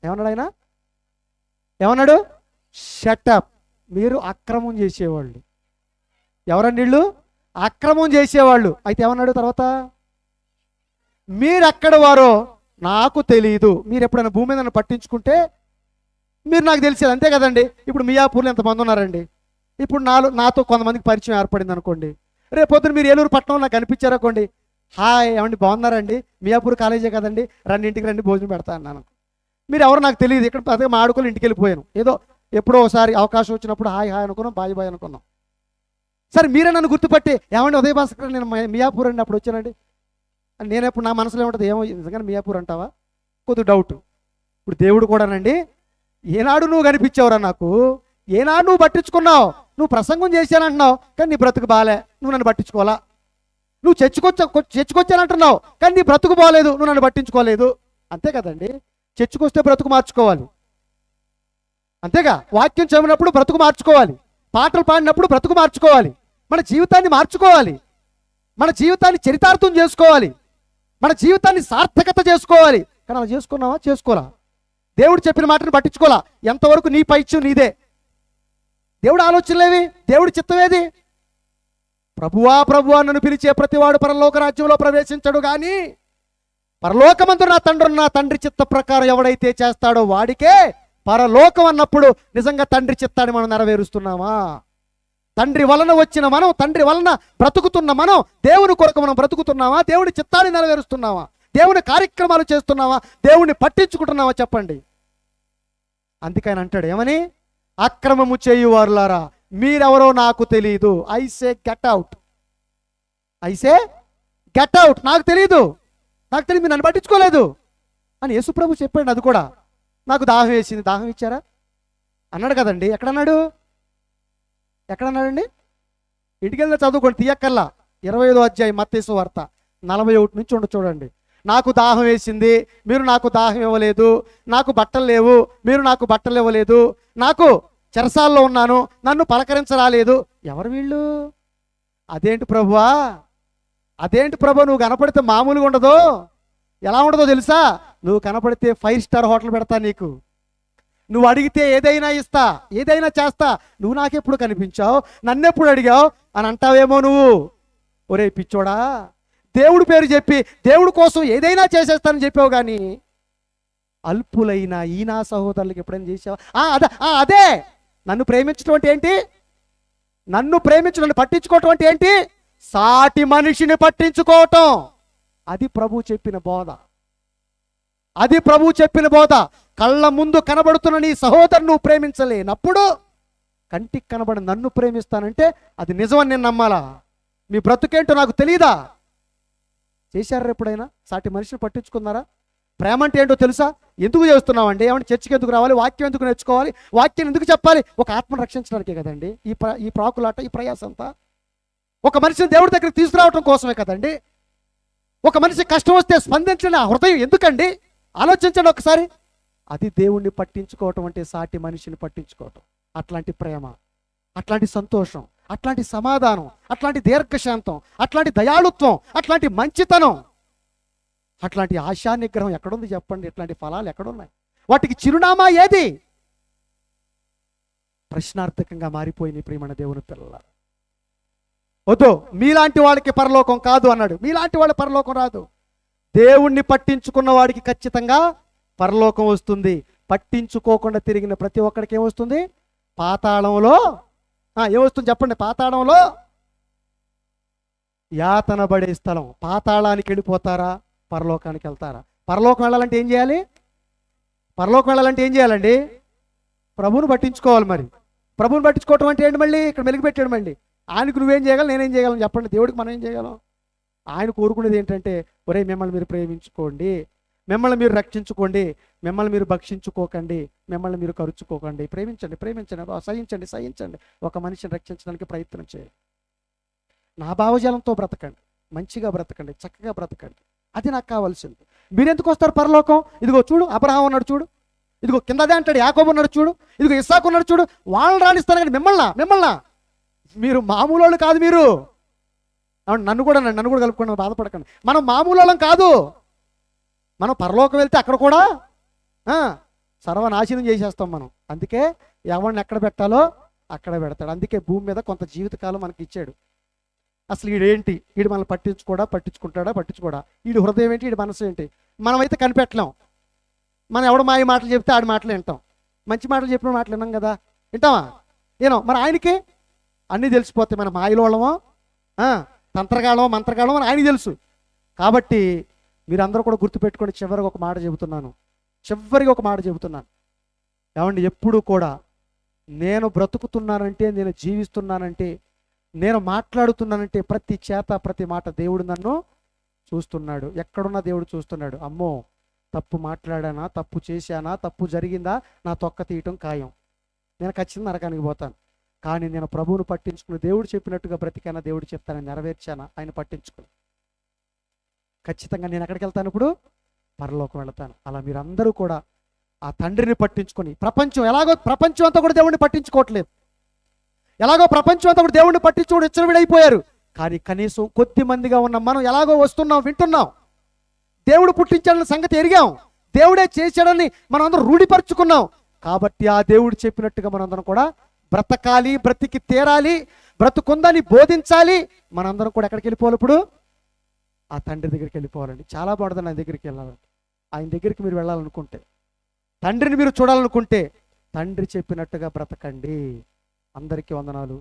Speaker 1: ఏమన్నాడు ఆయన? ఏమన్నాడు? షటప్. మీరు అక్రమం చేసేవాళ్ళు. ఎవరండి వీళ్ళు? అక్రమం చేసేవాళ్ళు. అయితే ఏమన్నాడు తర్వాత? మీరెక్కడ వారో నాకు తెలియదు. మీరు ఎప్పుడైనా భూమి మీద నన్ను పట్టించుకుంటే మీరు నాకు తెలిసేది, అంతే కదండి. ఇప్పుడు మియాపూర్లో ఎంతమంది ఉన్నారండి? ఇప్పుడు నాతో కొంతమందికి పరిచయం ఏర్పడింది అనుకోండి. రేపు పొద్దున మీరు ఏలూరు పట్టణంలో నాకు కనిపించారనుకోండి, హాయ్ ఏమండి బాగున్నారండి, మియాపూర్ కాలేజే కదండి, రండి ఇంటికి రండి భోజనం పెడతా అన్నాను. మీరు ఎవరు నాకు తెలియదు, ఇక్కడ అదే మా ఆడుకోలు ఇంటికి వెళ్ళిపోయాను. ఏదో ఎప్పుడో ఒకసారి అవకాశం వచ్చినప్పుడు హాయ్ హాయ్ అనుకున్నాం, బాయ్ బాయ్ అనుకున్నాం. సరే మీరే నన్ను గుర్తుపట్టి ఏమండి ఉదయభాస్కర్ నేను మియాపూర్ అండి అప్పుడు వచ్చానండి. నేను ఎప్పుడు నా మనసులో ఏముంటుంది, ఏమో నిజంగానే మియాపూర్ అంటావా? కొద్దిగా డౌట్. ఇప్పుడు దేవుడు కూడానండి, ఏనాడు నువ్వు కనిపించావురా నాకు, ఏనాడు నువ్వు పట్టించుకున్నావు, నువ్వు ప్రసంగం చేశానంటున్నావు కానీ నీ బ్రతుకు బాలే, నువ్వు నన్ను పట్టించుకోవాలా. నువ్వు చర్చకొచ్చానంటున్నావు కానీ నీ బ్రతుకు బాలేదు, నువ్వు నన్ను పట్టించుకోలేదు. అంతే కదండి. చర్చకొస్తే బ్రతుకు మార్చుకోవాలి, అంతేగా. వాక్యం చదివినప్పుడు బ్రతుకు మార్చుకోవాలి, పాటలు పాడినప్పుడు బ్రతుకు మార్చుకోవాలి, మన జీవితాన్ని మార్చుకోవాలి, మన జీవితాన్ని చరితార్థం చేసుకోవాలి, మన జీవితాన్ని సార్థకత చేసుకోవాలి. కానీ అలా చేసుకున్నావా? చేసుకోవాలా? దేవుడు చెప్పిన మాటను పట్టించుకోవాలా? ఎంతవరకు నీ పైచ్చు నీదే. దేవుడు ఆలోచనలేవి, దేవుడి చిత్తమేది? ప్రభువా ప్రభువా నన్ను పిలిచే ప్రతివాడు పరలోక రాజ్యంలో ప్రవేశించడు గాని పరలోకమందు నా తండ్రి చిత్త ప్రకారం ఎవడైతే చేస్తాడో వాడికే పరలోకం అన్నప్పుడు నిజంగా తండ్రి చిత్తాన్ని మనం నెరవేరుస్తున్నామా? తండ్రి వలన వచ్చిన మనం, తండ్రి వలన బ్రతుకుతున్న మనం, దేవుని కొరకు మనం బ్రతుకుతున్నామా? దేవుని చిత్తాన్ని నెరవేరుస్తున్నావా? దేవుని కార్యక్రమాలు చేస్తున్నావా? దేవుణ్ణి పట్టించుకుంటున్నావా? చెప్పండి. అందుకని అంటాడు ఏమని? అక్రమము చేయువారులారా మీరెవరో నాకు తెలియదు. ఐసే గెట్ అవుట్, ఐసే గెట్ అవుట్. నాకు తెలియదు, మీరు నన్ను పట్టించుకోలేదు అని యేసుప్రభు చెప్పండి. అది కూడా నాకు దాహం వేసింది, దాహం ఇచ్చారా అన్నాడు కదండి. ఎక్కడన్నాడు? ఎక్కడన్నాడండి? ఇంటికి వెళ్తే చదువుకోండి, తీయక్కల్లా 25వ అధ్యాయం మత్తయి సువార్త 41 నుంచి ఉండి చూడండి. నాకు దాహం వేసింది, మీరు నాకు దాహం ఇవ్వలేదు, నాకు బట్టలు లేవు, మీరు నాకు బట్టలు ఇవ్వలేదు, నాకు చెరసాల్లో ఉన్నాను, నన్ను పలకరించరాలేదు. ఎవరు వీళ్ళు? అదేంటి ప్రభువా, అదేంటి ప్రభు, నువ్వు కనపడితే మామూలుగా ఉండదు. ఎలా ఉండదో తెలుసా? నువ్వు కనపడితే 5 స్టార్ హోటల్ పెడతా నీకు, నువ్వు అడిగితే ఏదైనా ఇస్తా, ఏదైనా చేస్తా. నువ్వు నాకెప్పుడు కనిపించావు, నన్నెప్పుడు అడిగావు అని అంటావేమో నువ్వు. ఒరే పిచ్చోడా, దేవుడి పేరు చెప్పి దేవుడి కోసం ఏదైనా చేసేస్తానని చెప్పావు కానీ అల్పులైన ఈ నా సహోదరులకు ఎప్పుడైనా చేసావా? అదే నన్ను ప్రేమించడం అంటే ఏంటి? నన్ను పట్టించుకోవటం అంటే ఏంటి? సాటి మనిషిని పట్టించుకోవటం. అది ప్రభు చెప్పిన బోధ, అది ప్రభు చెప్పిన బోధ. కళ్ళ ముందు కనబడుతున్న నీ సహోదరుని నువ్వు ప్రేమించలేనప్పుడు కంటికి కనబడి నన్ను ప్రేమిస్తానంటే అది నిజమని నేను నమ్మాలా? మీ బ్రతుకేంటో నాకు తెలియదా? చేశారా ఎప్పుడైనా? సాటి మనిషిని పట్టించుకున్నారా? ప్రేమ అంటే ఏంటో తెలుసా? ఎందుకు చేస్తున్నామండి? ఏమంటే చర్చికి ఎందుకు రావాలి? వాక్యం ఎందుకు నేర్చుకోవాలి? వాక్యం ఎందుకు చెప్పాలి? ఒక ఆత్మను రక్షించడానికే కదండి ఈ ప్రాకులాట, ఈ ప్రయాసం అంతా. ఒక మనిషిని దేవుడి దగ్గరికి తీసుకురావడం కోసమే కదండి. ఒక మనిషి కష్టం వస్తే స్పందించిన హృదయం ఎందుకండి? ఆలోచించండి ఒకసారి. అది దేవుణ్ణి పట్టించుకోవటం అంటే, సాటి మనిషిని పట్టించుకోవటం. అట్లాంటి ప్రేమ, అట్లాంటి సంతోషం, అట్లాంటి సమాధానం, అట్లాంటి దీర్ఘశాంతం, అట్లాంటి దయాళుత్వం, అట్లాంటి మంచితనం, అట్లాంటి ఆశా నిగ్రహం ఎక్కడుంది చెప్పండి? ఇట్లాంటి ఫలాలు ఎక్కడున్నాయి? వాటికి చిరునామా ఏది? ప్రశ్నార్థకంగా మారిపోయిన ప్రియమైన దేవుని పిల్లలారా, వద్దు, మీలాంటి వాళ్ళకి పరలోకం కాదు అన్నాడు. మీలాంటి వాళ్ళ పరలోకం రాదు. దేవుణ్ణి పట్టించుకున్న వాడికి ఖచ్చితంగా పరలోకం వస్తుంది. పట్టించుకోకుండా తిరిగిన ప్రతి ఒక్కడికి ఏమొస్తుంది? పాతాళంలో ఏమొస్తుంది చెప్పండి? పాతాళంలో యాతన పడే స్థలం. పాతాళానికి వెళ్ళిపోతారా? పరలోకానికి వెళ్తారా? పరలోకం వెళ్ళాలంటే ఏం చేయాలి? పరలోకం వెళ్ళాలంటే ఏం చేయాలండి? ప్రభువుని పట్టించుకోవాలి. మరి ప్రభువుని పట్టించుకోవటం అంటే ఏంటి? మళ్ళీ ఇక్కడ మెలిగిపెట్టాడు. మళ్ళీ ఆయనకు నువ్వేం చేయగలం, నేనేం చేయగలం చెప్పండి? దేవుడికి మనం ఏం చేయగలం? ఆయన కోరుకునేది ఏంటంటే, ఒరే మిమ్మల్ని మీరు ప్రేమించుకోండి, మిమ్మల్ని మీరు రక్షించుకోండి, మిమ్మల్ని మీరు భక్షించుకోకండి, మిమ్మల్ని మీరు కరుచుకోకండి, ప్రేమించండి, ప్రేమించండి, సహించండి, సహించండి, ఒక మనిషిని రక్షించడానికి ప్రయత్నం చేయండి, నా భావజాలంతో బ్రతకండి, మంచిగా బ్రతకండి, చక్కగా బ్రతకండి. అది నాకు కావాల్సింది. మీరు ఎందుకు వస్తారు పరలోకం? ఇదిగో చూడు, అబ్రహాం ఉన్నాడు చూడు, ఇదిగో కిందదే అంటాడు, యాకోబు ఉన్నాడు చూడు, ఇదిగో ఇస్సాకు ఉన్నాడు చూడు, వాళ్ళని రాణిస్తాను కానీ మిమ్మల్ని మీరు మామూలు వాళ్ళు కాదు. మీరు నన్ను కూడా కలుపుకోండి, బాధపడకండి. మనం మామూలు వాళ్ళం కాదు. మనం పరలోకం వెళ్తే అక్కడ కూడా సర్వనాశనం చేసేస్తాం మనం. అందుకే ఎవరిని ఎక్కడ పెట్టాలో అక్కడ పెడతాడు. అందుకే భూమి మీద కొంత జీవితకాలం మనకి ఇచ్చాడు. అసలు వీడేంటి, వీడు మనల్ని పట్టించుకుంటాడా, వీడి హృదయం ఏంటి, వీడి మనసు ఏంటి, మనమైతే కనిపెట్టలేం. మనం ఎవడ మాయ మాటలు చెప్తే ఆడి మాటలు వింటాం, మంచి మాటలు చెప్పిన మాటలు విన్నాం కదా, వింటామా? మరి ఆయనకి అన్నీ తెలిసిపోతాయి. మన మాయలోళ్ళమో తంత్రగాళమో మంత్రగాళమో అని ఆయనకి తెలుసు. కాబట్టి మీరందరూ కూడా గుర్తుపెట్టుకోండి. చివరికి ఒక మాట చెబుతున్నాను. ఏమండి, ఎప్పుడు కూడా నేను బ్రతుకుతున్నానంటే, నేను జీవిస్తున్నానంటే, నేను మాట్లాడుతున్నానంటే ప్రతి చేత ప్రతి మాట దేవుడు నన్ను చూస్తున్నాడు. ఎక్కడున్నా దేవుడు చూస్తున్నాడు. అమ్మో, తప్పు మాట్లాడానా, తప్పు చేశానా, తప్పు జరిగిందా, నా తొక్క తీయటం ఖాయం, నేను ఖచ్చితంగా నరకానికి పోతాను. కానీ నేను ప్రభువును పట్టించుకుని దేవుడు చెప్పినట్టుగా బ్రతికానా, దేవుడు చెప్తానని నెరవేర్చానా, ఆయన పట్టించుకుని ఖచ్చితంగా నేను ఎక్కడికి వెళ్తాను? ఇప్పుడు పరలోకం వెళ్తాను. అలా మీరందరూ కూడా ఆ తండ్రిని పట్టించుకొని, ప్రపంచం అంతా కూడా దేవుడిని పట్టించుకోవట్లేదు, ఎలాగో ప్రపంచం అంతా కూడా దేవుడిని పట్టించుకోవడం ఇచ్చలవిడైపోయారు. కానీ కనీసం కొద్ది మందిగా ఉన్న మనం ఎలాగో వస్తున్నాం, వింటున్నాం, దేవుడు పుట్టించాడన్న సంగతి ఎరిగాం, దేవుడే చేశాడని మనం అందరం రూఢిపరుచుకున్నాం. కాబట్టి ఆ దేవుడు చెప్పినట్టుగా మనందరం కూడా బ్రతకాలి, బ్రతికి తీరాలి, బ్రతుకుందని బోధించాలి. మనందరం కూడా ఎక్కడికి వెళ్ళిపోవాలి? ఇప్పుడు ఆ తండ్రి దగ్గరికి వెళ్ళిపోవాలండి. చాలా బాగుంటుంది ఆయన దగ్గరికి వెళ్ళాలంటే. ఆయన దగ్గరికి మీరు వెళ్ళాలనుకుంటే, తండ్రిని మీరు చూడాలనుకుంటే, తండ్రి చెప్పినట్టుగా బ్రతకండి. అందరికీ వందనాలు.